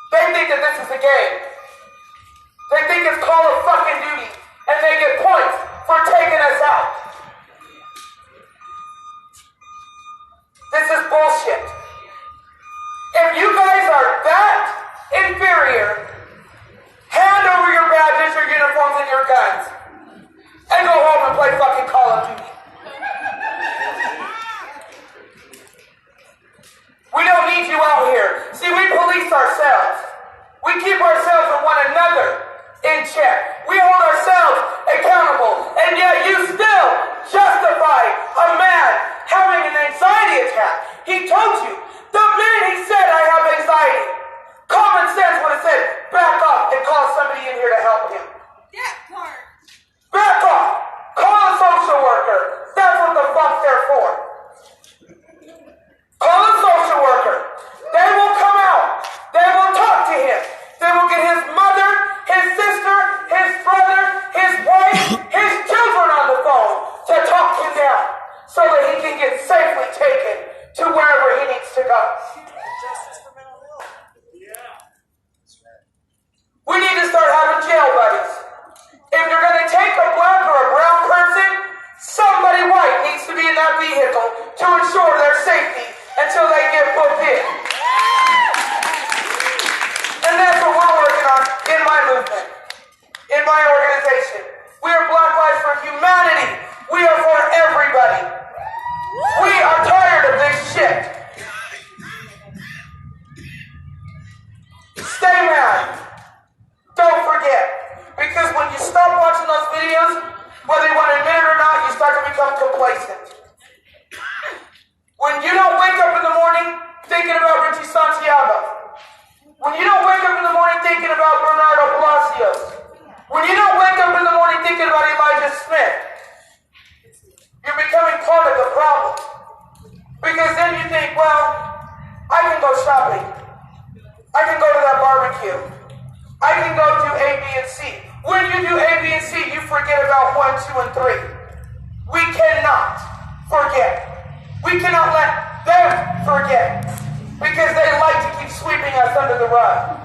They think that this is a game. They think it's Call of fucking Duty, and they get points for taking us out. This is bullshit. If you guys are that inferior complacent. When you don't wake up in the morning thinking about Richie Santiago. When you don't wake up in the morning thinking about Bernardo Palacios. When you don't wake up in the morning thinking about Elijah Smith. You're becoming part of the problem. Because then you think, well, I can go shopping. I can go to that barbecue. I can go do A, B, and C. When you do A, B, and C, you forget about 1, 2, and 3. We cannot forget. We cannot let them forget. Because they like to keep sweeping us under the rug.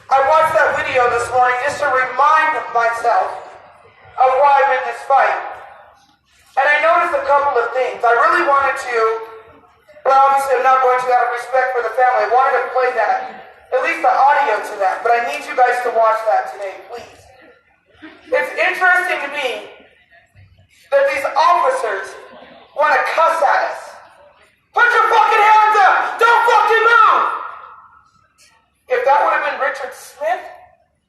I watched that video this morning just to remind myself of why I'm in this fight. And I noticed a couple of things. I really wanted to, but obviously I'm not going to out of respect for the family. I wanted to play that, at least the audio to that, but I need you guys to watch that today, please. It's interesting to me that these officers want to cuss at us. Put your fucking hands up! Don't fucking move! If that would have been Richard Smith,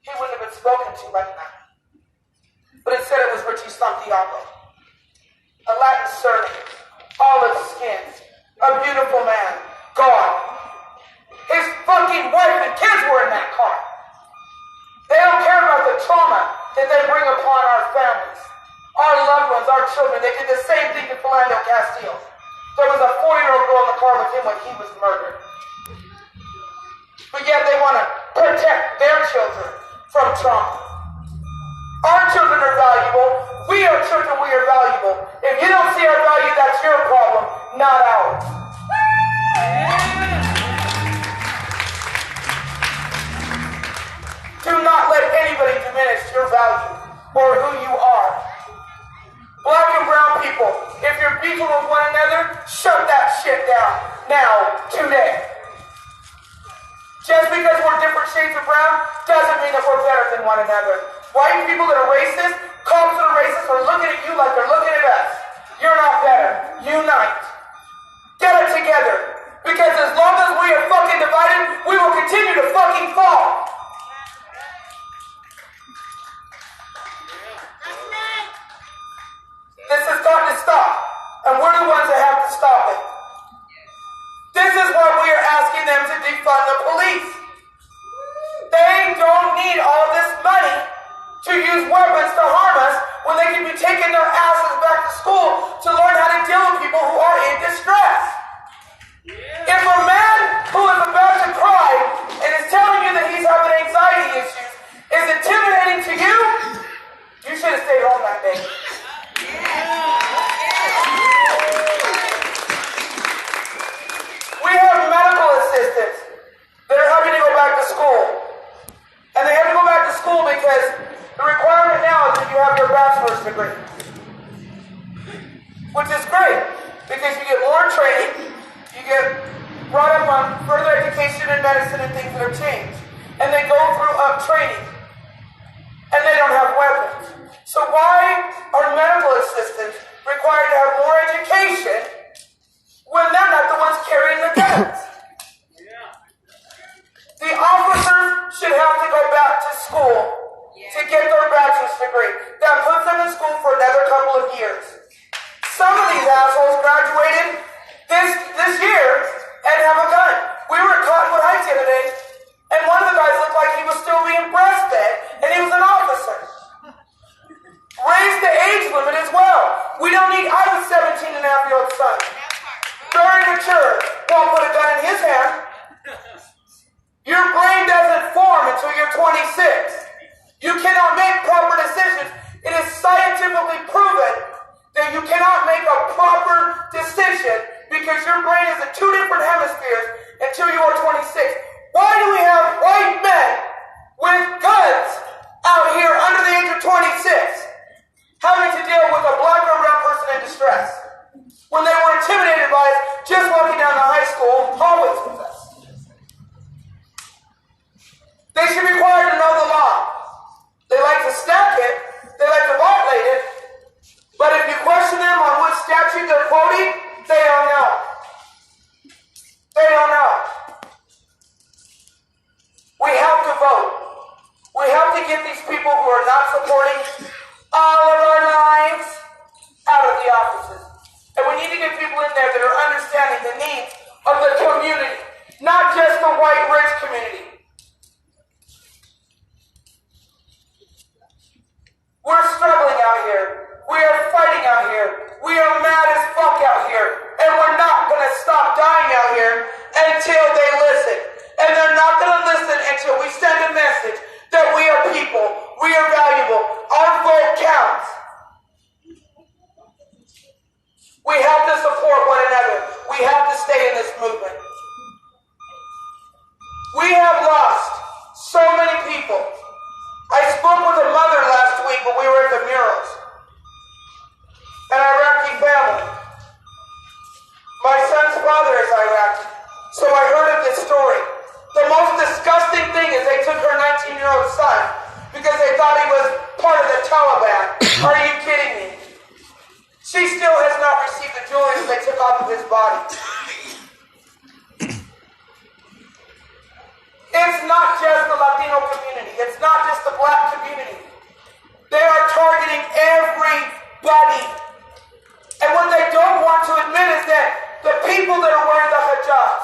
he wouldn't have been spoken to like that. But instead it was Richie Santiago. A Latin surname, olive skin, a beautiful man, gone. His fucking wife and kids were in that car. They don't care about the trauma that they bring upon our families, our loved ones, our children. They did the same thing to Philando Castile. There was a 4-year-old girl in the car with him when he was murdered. But yet they want to protect their children from trauma. Our children are valuable. We are children, we are valuable. If you don't see our value, that's your problem, not ours. Do not let anybody diminish your value or who you are. Black and brown people, if you're beefing with one another, shut that shit down. Now, today. Just because we're different shades of brown doesn't mean that we're better than one another. White people that are racist, cops that are racist are looking at you like they're looking at us. You're not better. Unite. Get it together. Because as long as we are fucking divided, we will continue to fucking fall. This has got to stop. And we're the ones that have to stop it. This is why we are asking them to defund the police. They don't need all this money to use weapons to harm us when they can be taking their asses back to school to learn how to deal with people who are in distress. If a man who is about to cry and is telling you that he's having anxiety issues is intimidating to you, you should have stayed home that day. We have medical assistants that are having to go back to school. And they have to go back to school because the requirement now is that you have your bachelor's degree. Which is great, because you get more training, you get brought up on further education in medicine and things that have changed. And they go through training. And they don't have weapons. So why are medical assistants required to have more education when they're not the ones carrying the guns? The officers should have to go back to school to get their bachelor's degree. That puts them in school for another couple of years. Some of these assholes graduated this year and have a gun. We were at Cottonwood Heights the other day, and one of the guys looked like he was still being breastfed, and he was an officer. Raise the age limit as well. We don't need, I have a 17-and-a-half-year-old son. Very mature. Won't put a gun in his hand. Your brain doesn't form until you're 26. You cannot make proper decisions. It is scientifically proven that you cannot make a proper decision because your brain is at 2 We have to support one another. We have to stay in this movement. We have lost so many people. I spoke with a mother last week when we were at the murals. An Iraqi family. My son's father is Iraqi, so I heard of this story. The most disgusting thing is they took her 19-year-old son because they thought he was part of the Taliban. Are you kidding me? She still has not received the jewelry that they took off of his body. It's not just the Latino community. It's not just the black community. They are targeting everybody. And what they don't want to admit is that the people that are wearing the hijabs,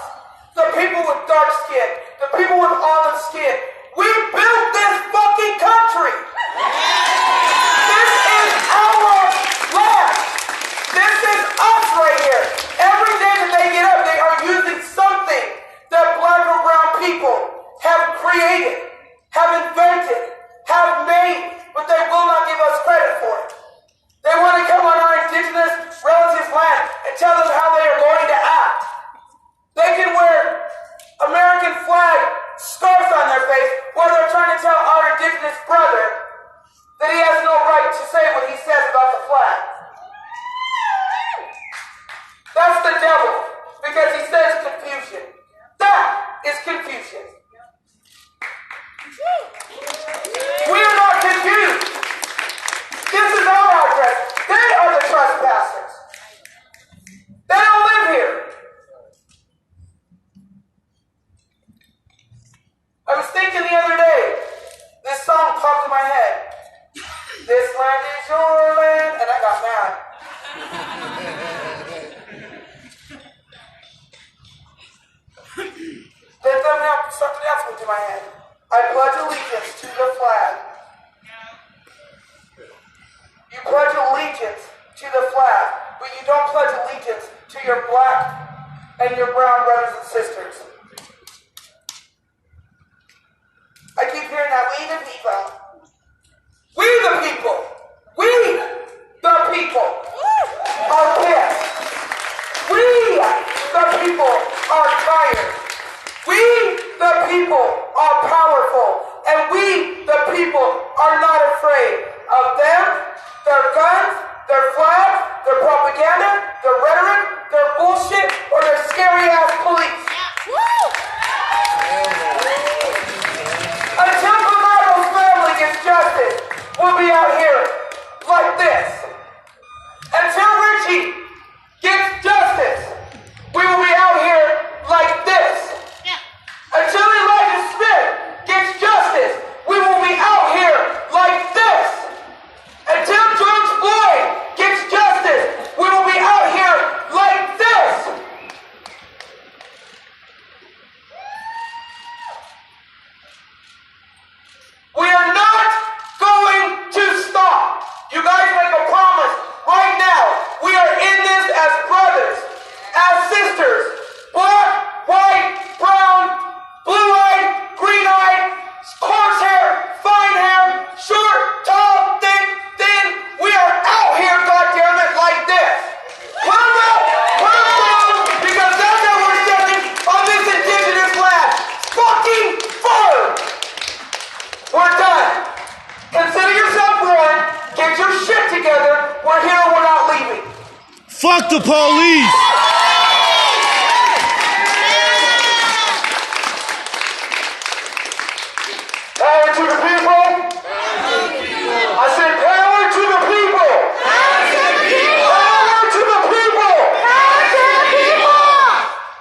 the people with dark skin, the people with olive skin, we built this fucking country. This is our land. This is us right here. Every day that they get up, they are using something that black or brown people have created, have invented, have made, but they will not give us credit for it. They want to come on our indigenous relatives' land and tell them how they are going to act. They can wear American flag scarves on their face while they're trying to tell our indigenous brother that he has no right to say what he says about the flag. That's the devil, because he says confusion. That is confusion. We are not confused. This is our address. They are the trespassers. They don't live here. I was thinking the other day, this song popped in my head. This land is your land, and I got mad. Then something else went to my head. I pledge allegiance to the flag. You pledge allegiance to the flag, but you don't pledge allegiance to your black and your brown brothers and sisters. I keep hearing that, we the people. We the people. We the people are pissed. We the people are tired. We the people are powerful. And we the people are not afraid of them, their guns, their flags, their propaganda, their rhetoric, their bullshit, or their scary ass police. Until Camaro's family gets justice, we'll be out here like this. Until Richie gets justice, we will be out here like this. Until Elijah Smith gets justice, we will be out here like this. Until George Floyd gets justice, we will be out here like this. We are not going to stop. You guys make a promise right now. We are in this as brothers, as sisters, black, white, brown, blue-eyed, green-eyed, coarse hair, fine hair, short, tall, thick, thin. We are out here, goddammit, like this. Put them up, put them down, because that's how we're stepping on this indigenous land. Fucking firm. We're done. Consider yourself warned. Get your shit together. We're here and we're not leaving. Fuck the police! Power to the people. I said power to the people. Power to the people.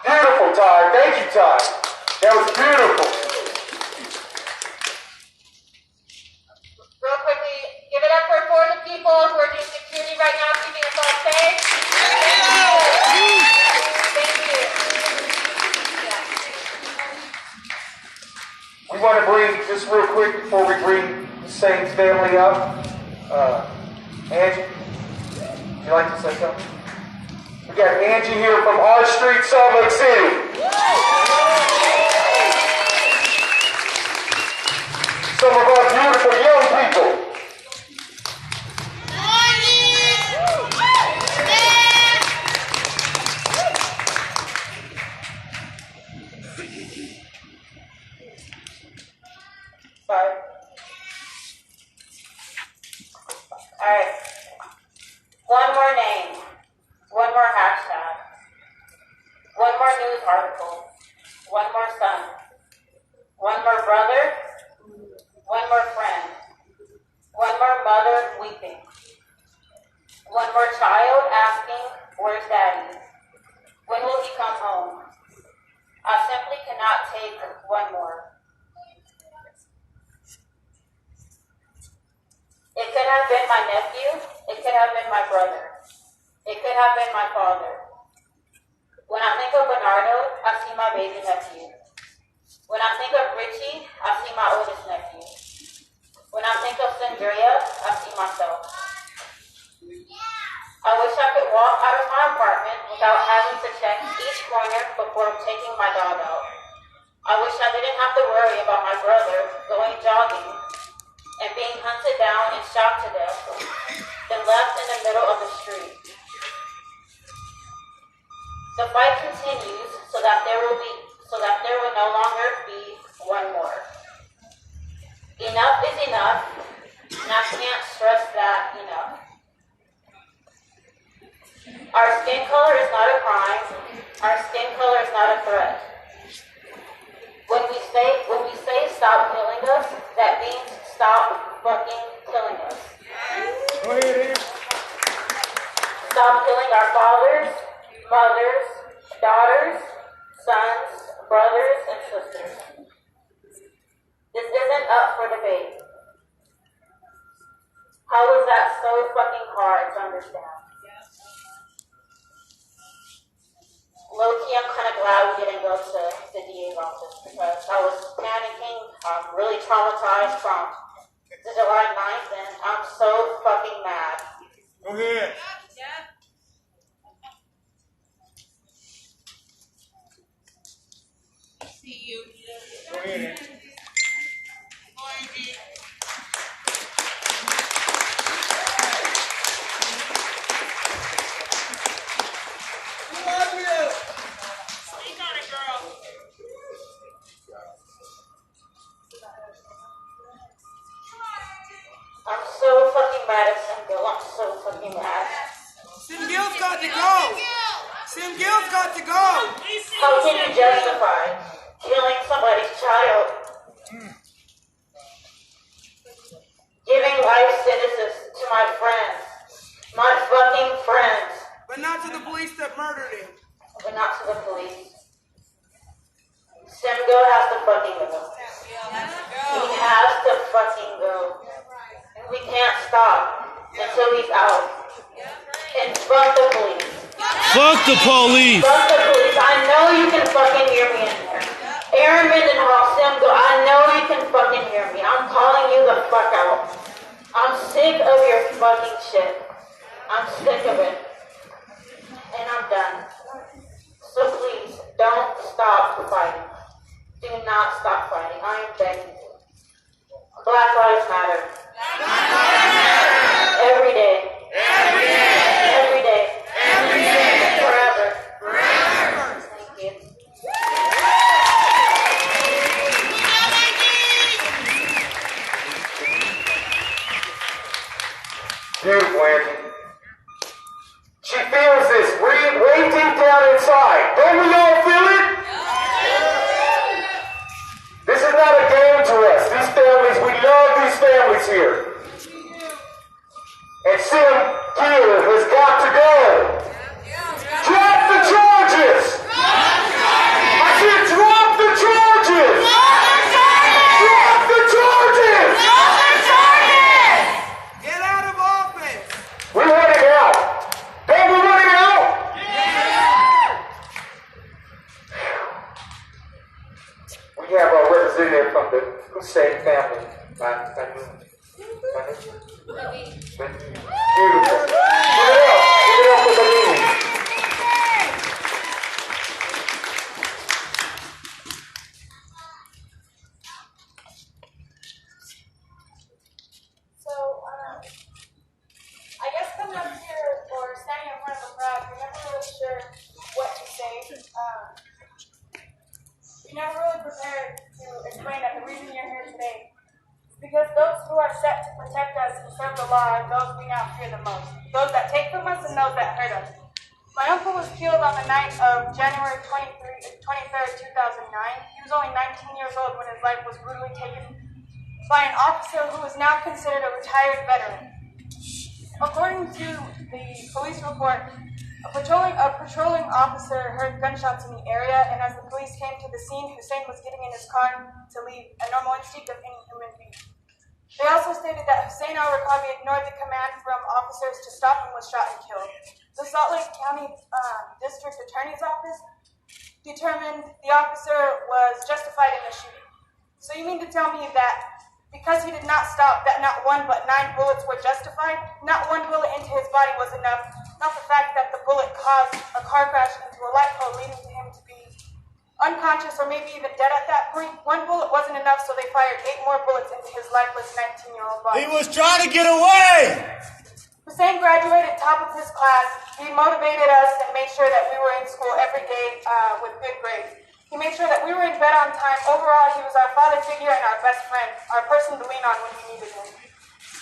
Beautiful, Ty. Thank you, Ty. That was beautiful. Real quickly, give it up for the people who are doing security right now, keeping us all safe. Thank you. We want to bring, just real quick before we bring the Saints family up, Angie, would you like to say something? We got Angie here from R Street, Salt Lake City. Some of our beautiful young people. One more child asking, where's daddy? When will he come home? I simply cannot take one more. It could have been my nephew. It could have been my brother. It could have been my father. When I think of Bernardo, I see my baby nephew. When I think of Richie, I see my oldest nephew. When I think of Guerrilla, I see myself. I wish I could walk out of my apartment without having to check each corner before taking my dog out. I wish I didn't have to worry about my brother going jogging and being hunted down and shot to death, then left in the middle of the street. The fight continues so that there will no longer be one more. Enough is enough, and I can't stress that enough. Our skin color is not a crime. Our skin color is not a threat. When we say stop killing us, that means stop fucking killing us. Stop killing our fathers, mothers, daughters, sons, brothers, and sisters. This isn't up for debate. How is that so fucking hard to understand? Low-key, I'm kind of glad we didn't go to the DA's office because I was panicking. I'm really traumatized from the July 9th, and I'm so fucking mad. Go ahead. See you. Go ahead. We love you. Speak on it, girl. I'm so fucking mad at Simgo. I'm so fucking mad. Sim Gill's got to go. Sim Gill's got to go. How can you justify killing somebody's child? Giving life sentences to my friends. My fucking friends. But not to the police that murdered him. But not to the police. Simgo has to fucking go. He has to fucking go. And we can't stop until he's out. And fuck the police. Fuck the police! Fuck the police. I know you can fucking hear me in here. Aaron Mendenhall, Simgo, I know you can fucking hear me. I'm calling you the fuck out. I'm sick of your fucking shit. I'm sick of it. And I'm done. So please, don't stop fighting. Do not stop fighting. I am begging you. Black Lives Matter. Every day. Every day. Every day. Every day. Forever. Forever. Thank you. Dude, Wendy. She feels this way deep down inside. Don't we all feel it? This is not a game to us. These families, we love these families here. And Sim Gill has got to go. Drop the charges! I said drop the charges! Drop the charges! Get out of office. We want it out. Don't we want it out? We have our representative from the Hussein family. Beautiful. Give it up for Benini. So, I guess coming up here or standing in front of a crowd, you're never really sure what to say. You're never really prepared to explain that the reason you're here today is because those who are set to protect us and serve the law are those we now fear the most. Those that take from us and those that hurt us. My uncle was killed on the night of January 23rd, 2009. He was only 19 years old when his life was brutally taken by an officer who is now considered a retired veteran. According to the police report, a patrolling officer heard gunshots in the area, and as the police came to the scene, Hussein was getting in his car to leave, a normal instinct of any human being. They also stated that Hussein al-Rakabi ignored the command from officers to stop and was shot and killed. The Salt Lake County District Attorney's Office determined the officer was justified in the shooting. So you mean to tell me that because he did not stop, that not one but 9 bullets were justified? Not one bullet into his body was enough. Not the fact that the bullet caused a car crash into a light pole, leading to him to be unconscious or maybe even dead at that point. 1 bullet wasn't enough, so they fired 8 more bullets into his lifeless 19-year-old body. He was trying to get away! Hussein graduated top of his class. He motivated us and made sure that we were in school every day with good grades. He made sure that we were in bed on time. Overall, he was our father figure and our best friend, our person to lean on when we needed him.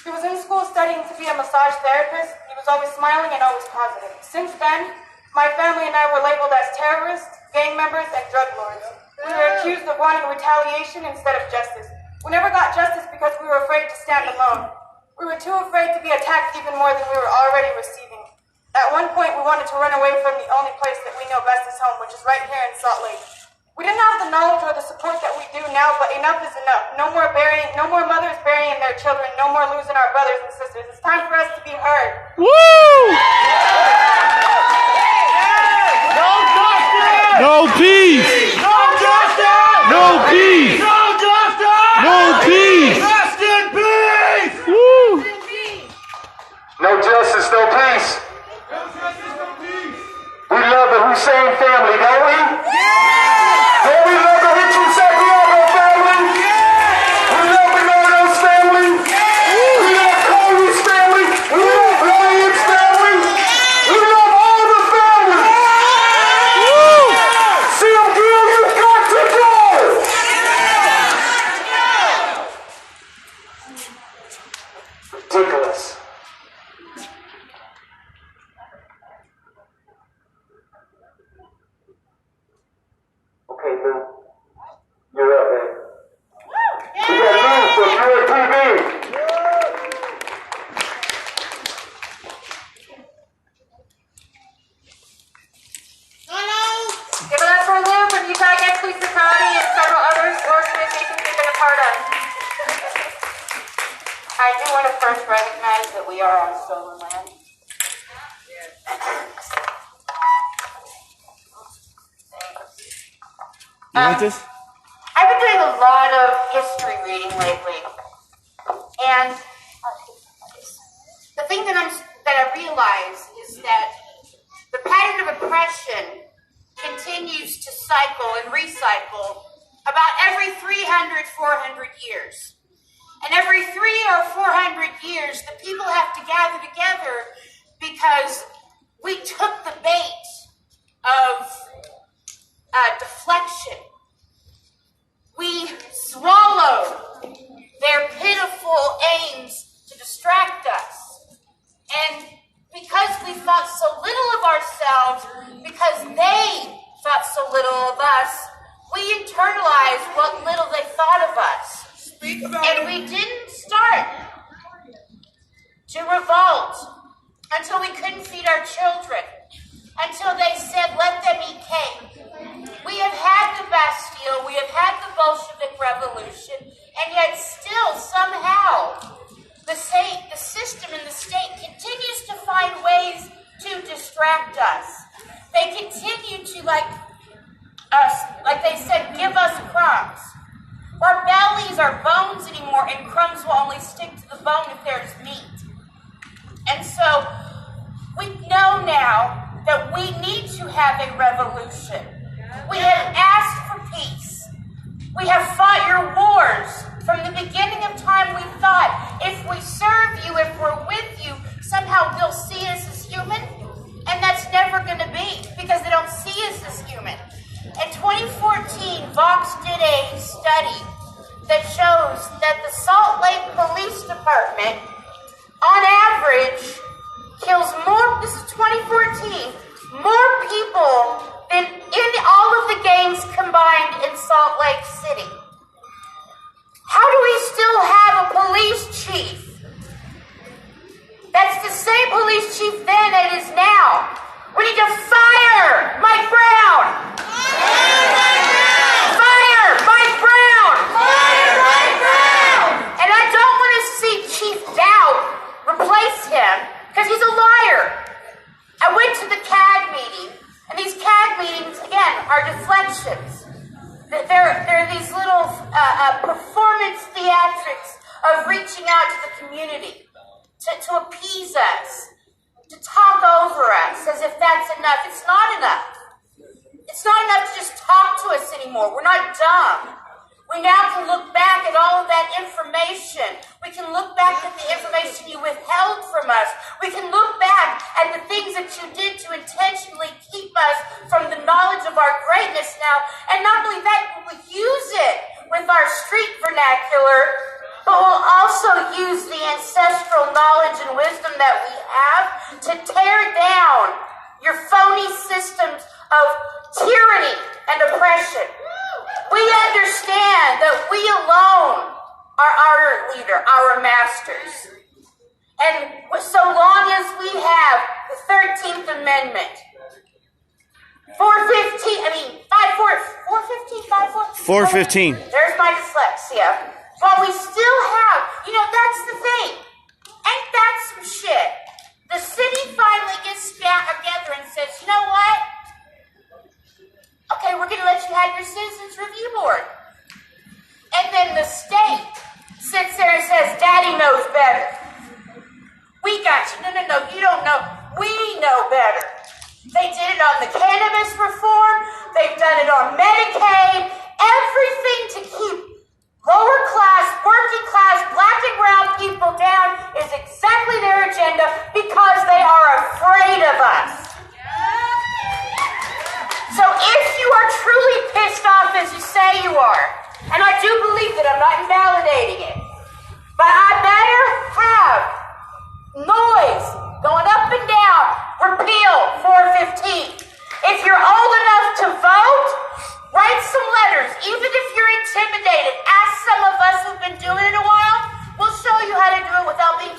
He was in school studying to be a massage therapist. He was always smiling and always positive. Since then, my family and I were labeled as terrorists, gang members, and drug lords. We were accused of wanting retaliation instead of justice. We never got justice because we were afraid to stand alone. We were too afraid to be attacked even more than we were already receiving. At one point, we wanted to run away from the only place that we know best is home, which is right here in Salt Lake. We didn't have the knowledge or the support that we do now, but enough is enough. No more mothers burying their children, no more losing our brothers and sisters. It's time for us to be heard. Woo! No peace! No justice! No peace! No justice! No peace! Rest in peace! Woo! No justice, no peace. No justice, no peace! We love the Hussein family, don't we? Don't we love the Richard Santiago family? We love the Nardos family? We love Cody's family? We love Williams' family? We love all the families! Sam Gill, you've got to go! Ridiculous. Okay, Lou. You're up, man. We got Lou from UAPB. Give it up for Lou from Utah Against Police Brutality and several other organizations we've been a part of. I do want to first recognize that we are on stolen land. You want this? I've been doing a lot of history reading lately, and the thing that I realize is that the pattern of oppression continues to cycle and recycle about every 300, 400 years. And every 300 or 400 years, the people have to gather together because we took the bait of deflection. We swallowed their pitiful aims to distract us. And because we thought so little of ourselves, because they thought so little of us, we internalized what little they thought of us. And we didn't start to revolt until we couldn't feed our children, until they said, let them eat cake. We have had the Bastille, we have had the Bolshevik Revolution, and yet still somehow the system and the state continues to find ways to distract us. They continue to, like they said, give us crumbs. Our bellies are bones anymore, and crumbs will only stick to the bone if there's meat. And so we know now that we need to have a revolution. We have asked for peace. We have fought your wars. From the beginning of time, we thought if we serve you, if we're with you, somehow they'll see us as human. And that's never going to be, because they don't see us as human. In 2014, Vox did a study that shows that the Salt Lake Police Department, on average, kills more, this is 2014, more people than in all of the gangs combined in Salt Lake City. How do we still have a police chief That's the same police chief then it is now. We need to fire Mike Brown. Fire Mike Brown. Fire Mike Brown. And I don't want to see Chief Doubt replace him because he's a liar. I went to the CAG meeting, and these CAG meetings, again, are deflections. They're these little performance theatrics of reaching out to the community to appease us, to talk over us as if that's enough. It's not enough. It's not enough to just talk to us anymore. We're not dumb. We now can look back at all of that information. We can look back at the information you withheld from us. We can look back at the things that you did to intentionally keep us from the knowledge of our greatness now. And not only that, we'll use it with our street vernacular, but we'll also use the ancestral knowledge and wisdom that we have to tear down your phony systems of tyranny and oppression. We understand that we alone are our leader, our masters. And so long as we have the 13th Amendment, 415, 415. There's my dyslexia. While we still have, that's the thing. Ain't that some shit? The city finally gets together and says, you know what? Okay, we're going to let you have your Citizens Review Board. And then the state sits there and says, Daddy knows better. We got you. No, you don't know. We know better. They did it on the cannabis reform. They've done it on Medicaid. Everything to keep lower class, working class, black and brown people down is exactly their agenda because they are afraid of us. So if you are truly pissed off as you say you are, and I do believe that, I'm not invalidating it, but I better have noise going up and down, repeal 415. If you're old enough to vote, write some letters. Even if you're intimidated, ask some of us who've been doing it a while. We'll show you how to do it without being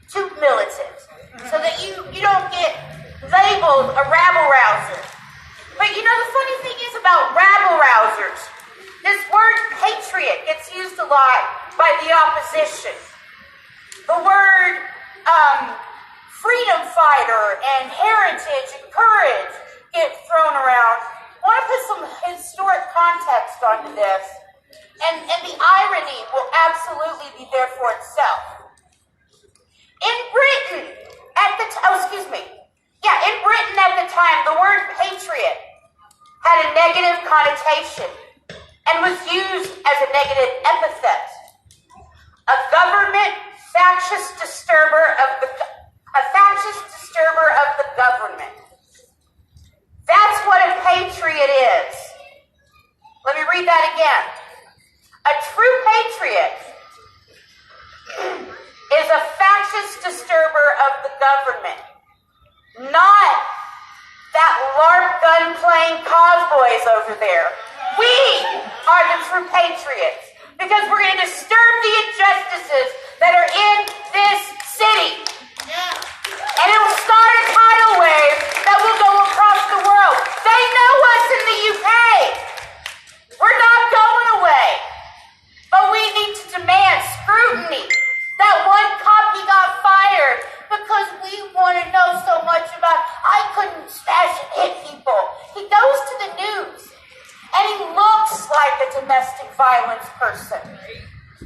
too militant, so that you don't get labeled a rabble-rouser. But the funny thing is about rabble-rousers, this word patriot gets used a lot by the opposition. The word freedom fighter and heritage and courage get thrown around. I want to put some historic context onto this, and the irony will absolutely be there for itself. In Britain, in Britain at the time, the word patriot had a negative connotation and was used as a negative epithet. A government factious disturber of the government. That's what a patriot is. Let me read that again. A true patriot is a factious disturber of the government, not that LARP gun-playing cowboys over there. We are the true patriots because we're going to disturb the injustices that are in this city. And it will start a tidal wave that will go across the world. They know us in the UK. We're not going away. But we need to demand scrutiny. That one cop, he got fired because we want to know so much about, I couldn't smash and hit people. He goes to the news and he looks like a domestic violence person.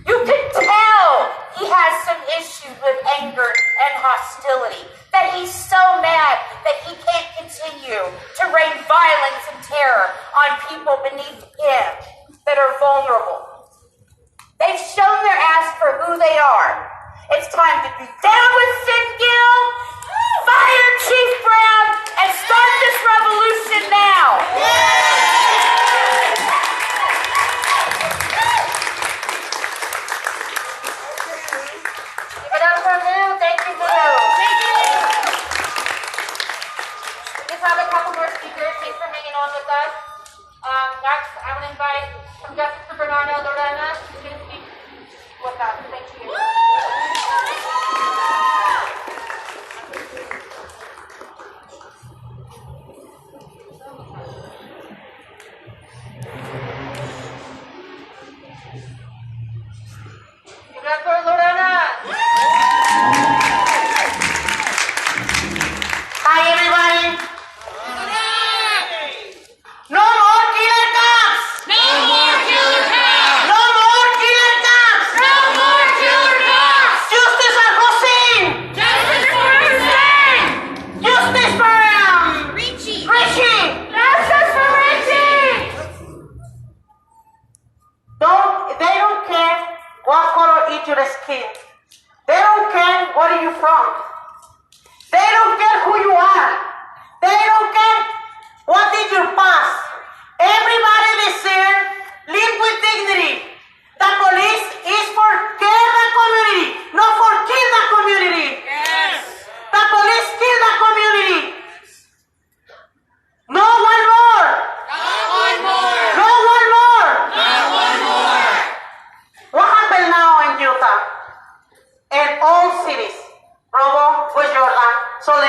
You can tell he has some issues with anger and hostility, that he's so mad that he can't continue to rain violence and terror on people beneath him that are vulnerable. They've shown their ass for who they are. It's time to be down with Sim Gill, fire Chief Brown, and start this revolution now. Give it up for Lou. Thank you, Lou. We just have a couple more speakers. Thanks for hanging on with us. Next, I would invite from Justice for Bernardo,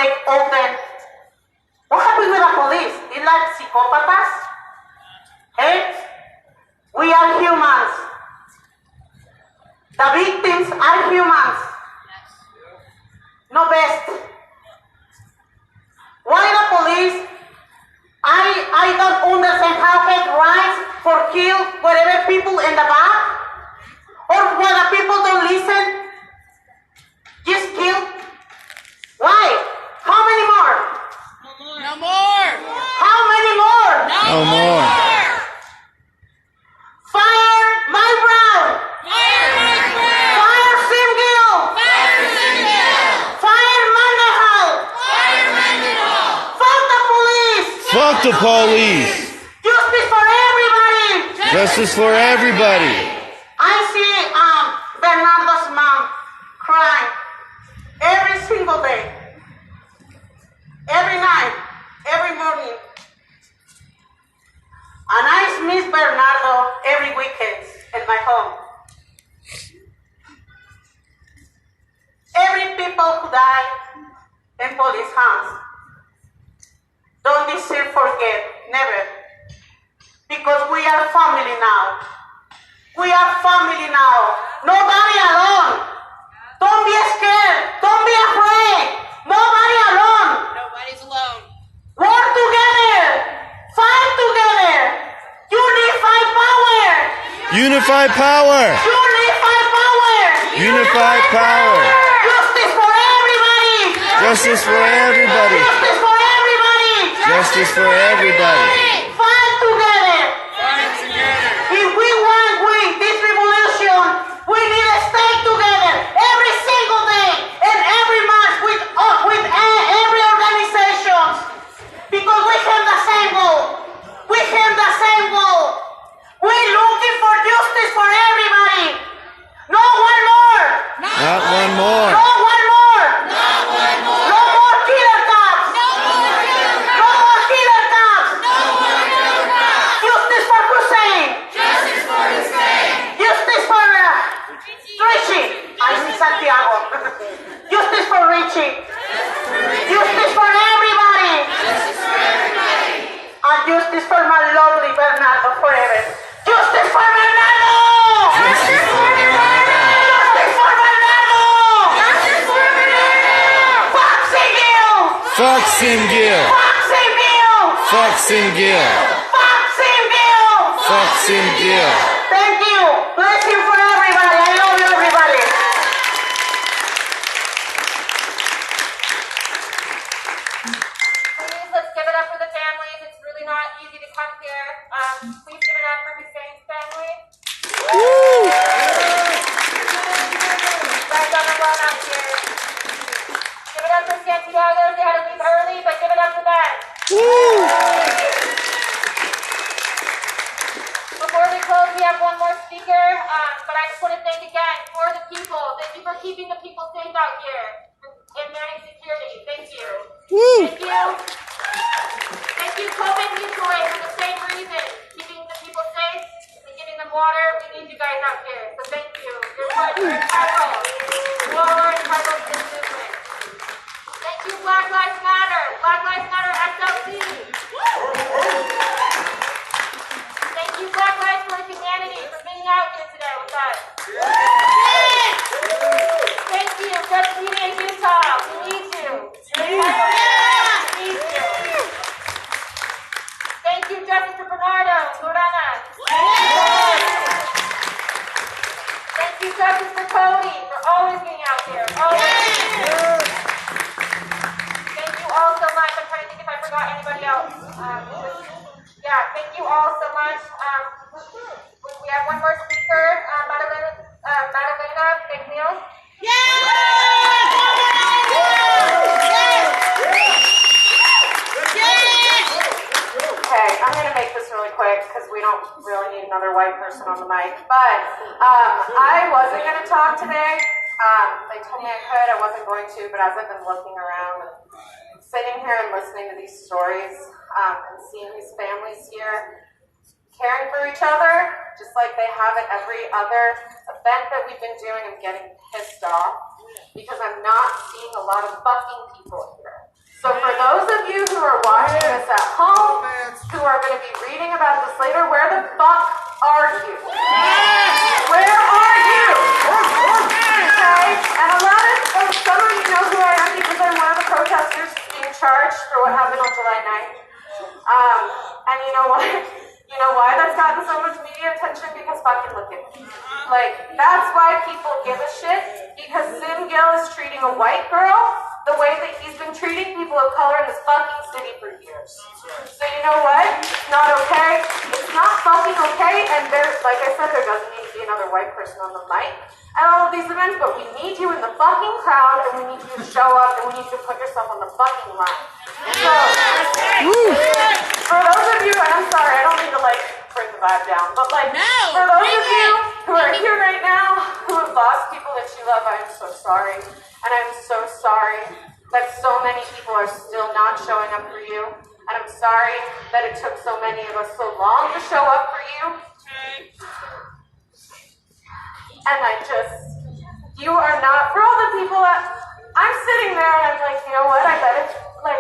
grave open. What happened with the police? They like psychopaths? Hey? We are humans. The victims are humans. No best. Why the police? I don't understand how they rise for kill whatever people in the back. Or when the people don't listen, just kill. Why? How many more? No more. How many more? No more. Fire my Brown. Fire Mike Brown. Fire Sim Gill. Fire Cindy. Fire Mendenhall. Fire Mendenhall. Fuck the police. Fuck the police. Justice for everybody. Justice for everybody. I see Bernardo's mom crying every single day, every night, every morning. And I miss Bernardo every weekend in my home. Every people who die in police hands don't deserve forget, never. Because we are family now. We are family now. Nobody alone. Don't be scared. Don't be afraid. Nobody alone. Nobody's alone. Work together. Fight together. Unified power. Unified power. Unified power. Unified power. Justice for everybody. Justice for everybody. Justice for everybody. Justice for everybody. Fight together. If we want win this revolution, we need to stay together every single day and every month with every organization, because we have the same goal. We have the same goal. We're looking for justice for everybody. No one more. Not one more. No one more. No more killer cops. No more killer cops. Justice for Hussein. Justice for Richie. I'm in Santiago. Justice for Richie. Justice for everybody. And justice for my lovely Bernardo forever. Justice for Bernardo. Justice for Bernardo. Justice for Bernardo. Justice for Bernardo. Fuck Gill. Fuck Sim Gill. Fuck Gill. Fuck Sim Gill. Fuck Gill. Fuck Sim Gill. Thank you. Blessing for everybody. I love you, everybody. Please, let's give it up for the families. It's really not easy to come here. Please give it up for Hussein's family. You guys done well out here. Give it up for Santiago. They had to leave early, but give it up for them. Before we close, we have one more speaker, but I just want to thank again for the people. Thank you for keeping the people safe out here and managing security. Thank you. Thank you. Thank you, COVID Mutual, for the same reason, keeping the people safe and giving them water. We need you guys out here, so thank you. You're integral. You all are integral to this movement. Thank you, Black Lives Matter. Black Lives Matter SLC. Thank you, Black Lives for Humanity, for being out here today with us. Thank you, Dutch Media Utah. We need you. We need you. Thank you, Justice for Bernardo, Lorena. Thank you, Justice for Cody, for always being out here. Always. Thank you all so much. I'm trying to think if I forgot anybody else. Yeah, thank you all so much. We have one more speaker, Madalena McNeil. Okay, I'm going to make this really quick because we don't really need another white person on the mic. But I wasn't going to talk today. They told me I could. I wasn't going to, but as I've been looking around and sitting here and listening to these stories and seeing these families here caring for each other, just like they have at every other event that we've been doing, I'm getting pissed off because I'm not seeing a lot of fucking people here. legislator, where the fuck are you? Where are you? Okay? And a lot of some of you know who I am because I'm one of the protesters being charged for what happened on July 9th. And you know what? You know why that's gotten so much media attention? Because fucking look at me. Like, that's why people give a shit, because Sim Gill is treating a white girl the way that he's been treating people of color in this fucking city for years. So you know what? It's not okay. It's not fucking okay, and there's, like I said, there doesn't need to be another white person on the mic at all of these events, but we need you in the fucking crowd, and we need you to show up, and we need you to put yourself on the fucking line. So, for those of you, and I'm sorry, I don't mean to like bring the vibe down, but like, for those of you who are here right now, who have lost people that you love, I am so sorry. And I'm so sorry that so many people are still not showing up for you. And I'm sorry that it took so many of us so long to show up for you. And you are not, for all the people that, I'm sitting there and I'm like, you know what, I bet it's like,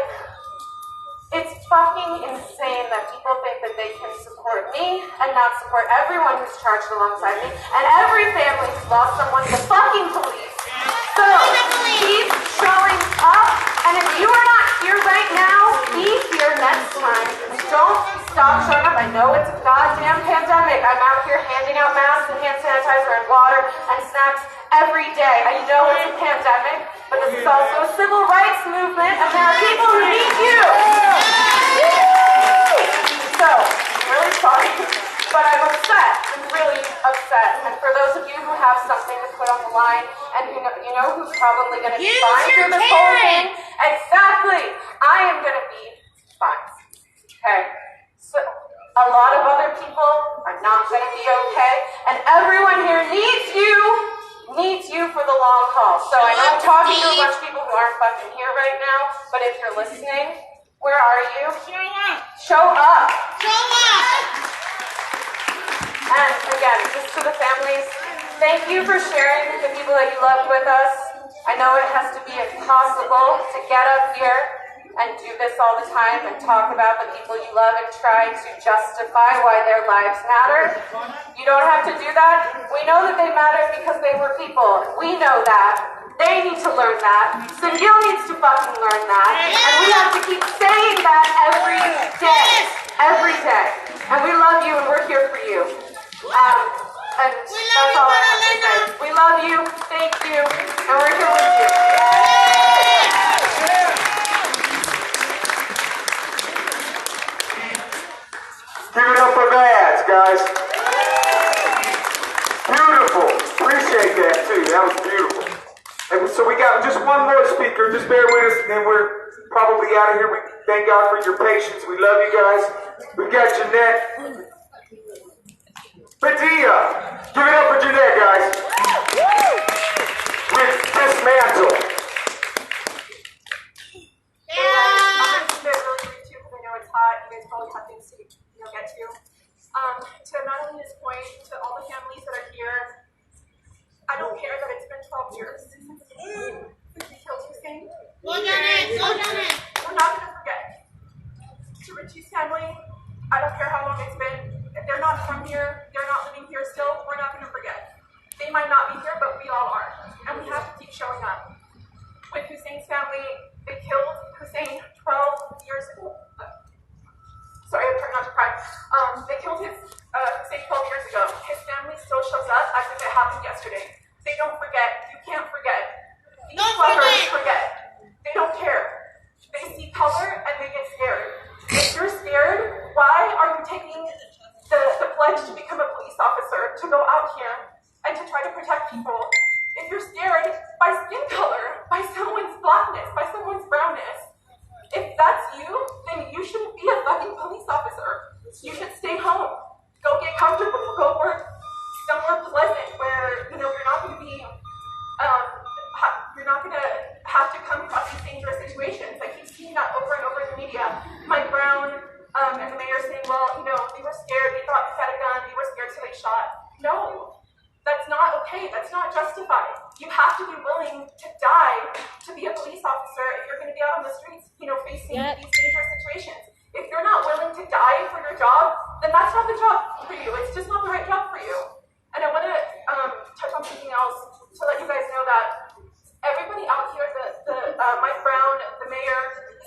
it's fucking insane that people think that they can support me and not support everyone who's charged alongside me, and every family who's lost someone to fucking police. So, keep showing up, and if you are not here right now, be here next time. Don't stop showing up. I know it's a goddamn pandemic. I'm out here handing out masks and hand sanitizer and water and snacks every day. I know it's a pandemic, but this is also a civil rights movement, and there are people who need you. So, I'm really sorry, but I'm upset. I'm really upset. And for those of you who have something to put on the line, and you know who's probably going to be fine through this whole thing? Exactly. I am going to be fine. Okay? So, a lot of other people are not going to be okay, and everyone here needs you for the long haul. So I know I'm talking to a bunch of people who aren't fucking here right now, but if you're listening, where are you? Show up! Show up! Show up! And again, just to the families, thank you for sharing the people that you loved with us. I know it has to be impossible to get up here and do this all the time and talk about the people you love and try to justify why their lives matter. You don't have to do that. We know that they matter because they were people. We know that. They need to learn that. Sim Gill needs to fucking learn that. And we have to keep saying that every day. Every day. And we love you and we're here for you. And that's all I have to say. We love you. Thank you. And we're here with you. Give it up for Vads, guys. Beautiful. Appreciate that, too. That was beautiful. And so we got just one more speaker. Just bear with us, and then we're probably out of here. We thank God for your patience. We love you guys. We've got Jeanette Padilla. Give it up for Jeanette, guys. With Dismantle. I'm going to keep it really brief too because I know it's hot. You guys probably have things to get to. To Madeline's point, to all the families that are here, I don't care that it's been 12 years since we killed Hussein. Look at it! Look at it! We're not going to forget. To Richie's family, I don't care how long it's been. If they're not from here, they're not living here still, we're not going to forget. They might not be here, but we all are. And we have to keep showing up. With Hussein's family, they killed Hussein 12 years ago. Sorry, I'm trying not to cry. They killed Hussein 12 years ago. His family still shows up as if it happened yesterday. They don't forget. You can't forget. These fuckers forget. They don't care. They see color and they get scared. If you're scared, why are you taking the pledge to become a police officer, to go out here and to try to protect people? If you're scared by skin color, by someone's blackness, by someone's brownness, if that's you, then you shouldn't be a fucking police officer. You should stay home. Go get comfortable. Go work somewhere pleasant where, you're not going to be, you're not going to have to come across these dangerous situations. I keep seeing that over and over in the media. Mike Brown and the mayor saying, well, we were scared. We thought we had a gun. We were scared, so they shot. No, that's not okay. That's not justified. You have to be willing to die to be a police officer if you're going to be out on the streets, facing these dangerous situations. If you're not willing to die for your job, then that's not the job for you. It's just not the right job for you. And I want to touch on something else to let you guys know that everybody out here, Mike Brown, the mayor,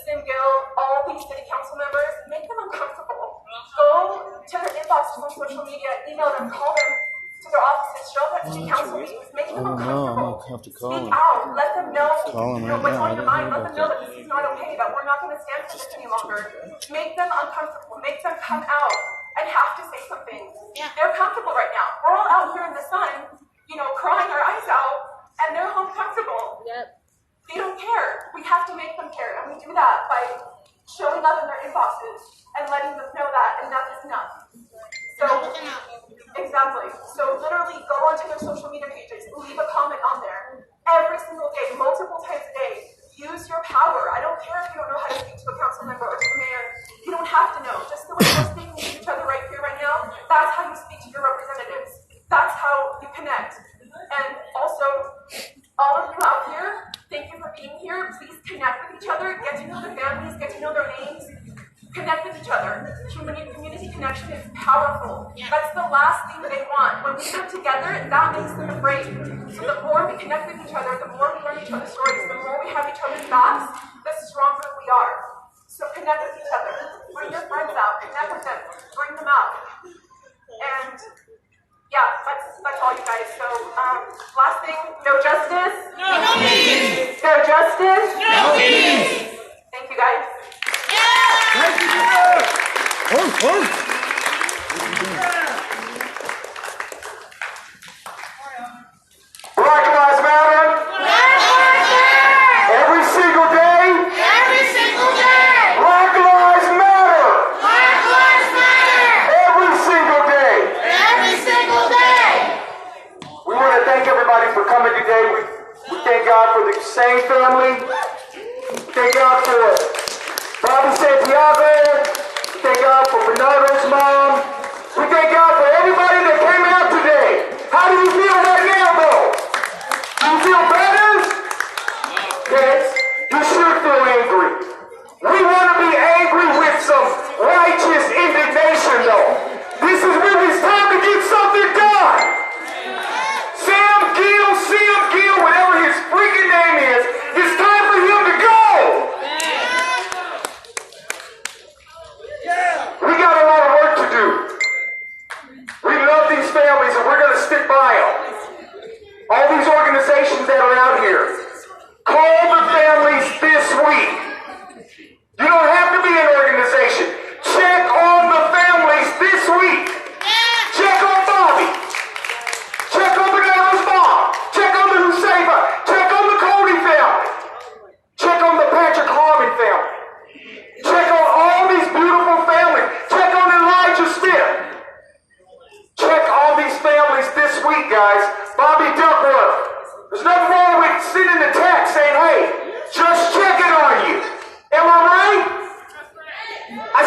Sim Gill, all these city council members, make them uncomfortable. Go to their inboxes on social media, email them, call them to their offices, show them city council meetings, make them uncomfortable. Speak out, let them know, what's on your mind, let them know that this is not okay, that we're not going to stand for this any longer. Make them uncomfortable, make them come out and have to say something. They're comfortable right now. We're all out here in the sun, crying our eyes out, and they're home comfortable. They don't care. We have to make them care, and we do that by showing up in their inboxes and letting them know that enough is enough. So, exactly. So literally go onto their social media pages, leave a comment on there every single day, multiple times a day. Use your power. I don't care if you don't know how to speak to a council member or to the mayor. You don't have to know. Just the way we're speaking to each other right here, right now, that's how you speak to your representatives. That's how you connect. And also, all of you out here, thank you for being here. Please connect with each other, get to know their families, get to know their names, connect with each other. Community connection is powerful. That's the last thing that they want. When we come together, that makes them afraid. So the more we connect with each other, the more we learn each other's stories, the more we have each other's backs, the stronger we are. So connect with each other. Bring your friends out. Connect with them. Bring them out. And yeah, that's all, you guys. So, last thing, no justice. No peace. No justice. No peace. Thank you, guys. Thank you, Black Lives Matter. Every single day. Every single day. Black Lives Matter. Black Lives Matter. Every single day. Every single day. We want to thank everybody for coming today. We thank God for the Sane family. Thank God for Bobby Santiago. Thank God for Bernardo's mom. We thank God for everybody that came out today. How do you feel right now, though? Do you feel better? Yes, you should feel angry. We want to be angry with some righteous indignation, though. This is when it's time to get something done. Sam Gill, whatever his freaking name is, it's time for him to go. We got a lot of work to do. We love these families and we're going to stick by them. All these organizations that are out here, call the families this week. You don't have to be an organization. Check on the families this week. Check on Bobby. Check on Bernardo's mom. Check on the Hussein. Check on the Cody family. Check on the Patrick Harmon family. Check on all these beautiful families. Check on Elijah Smith. Check all these families this week, guys. Bobby Duckworth. There's nothing wrong with sending a text saying, hey, just checking on you. Am I right? I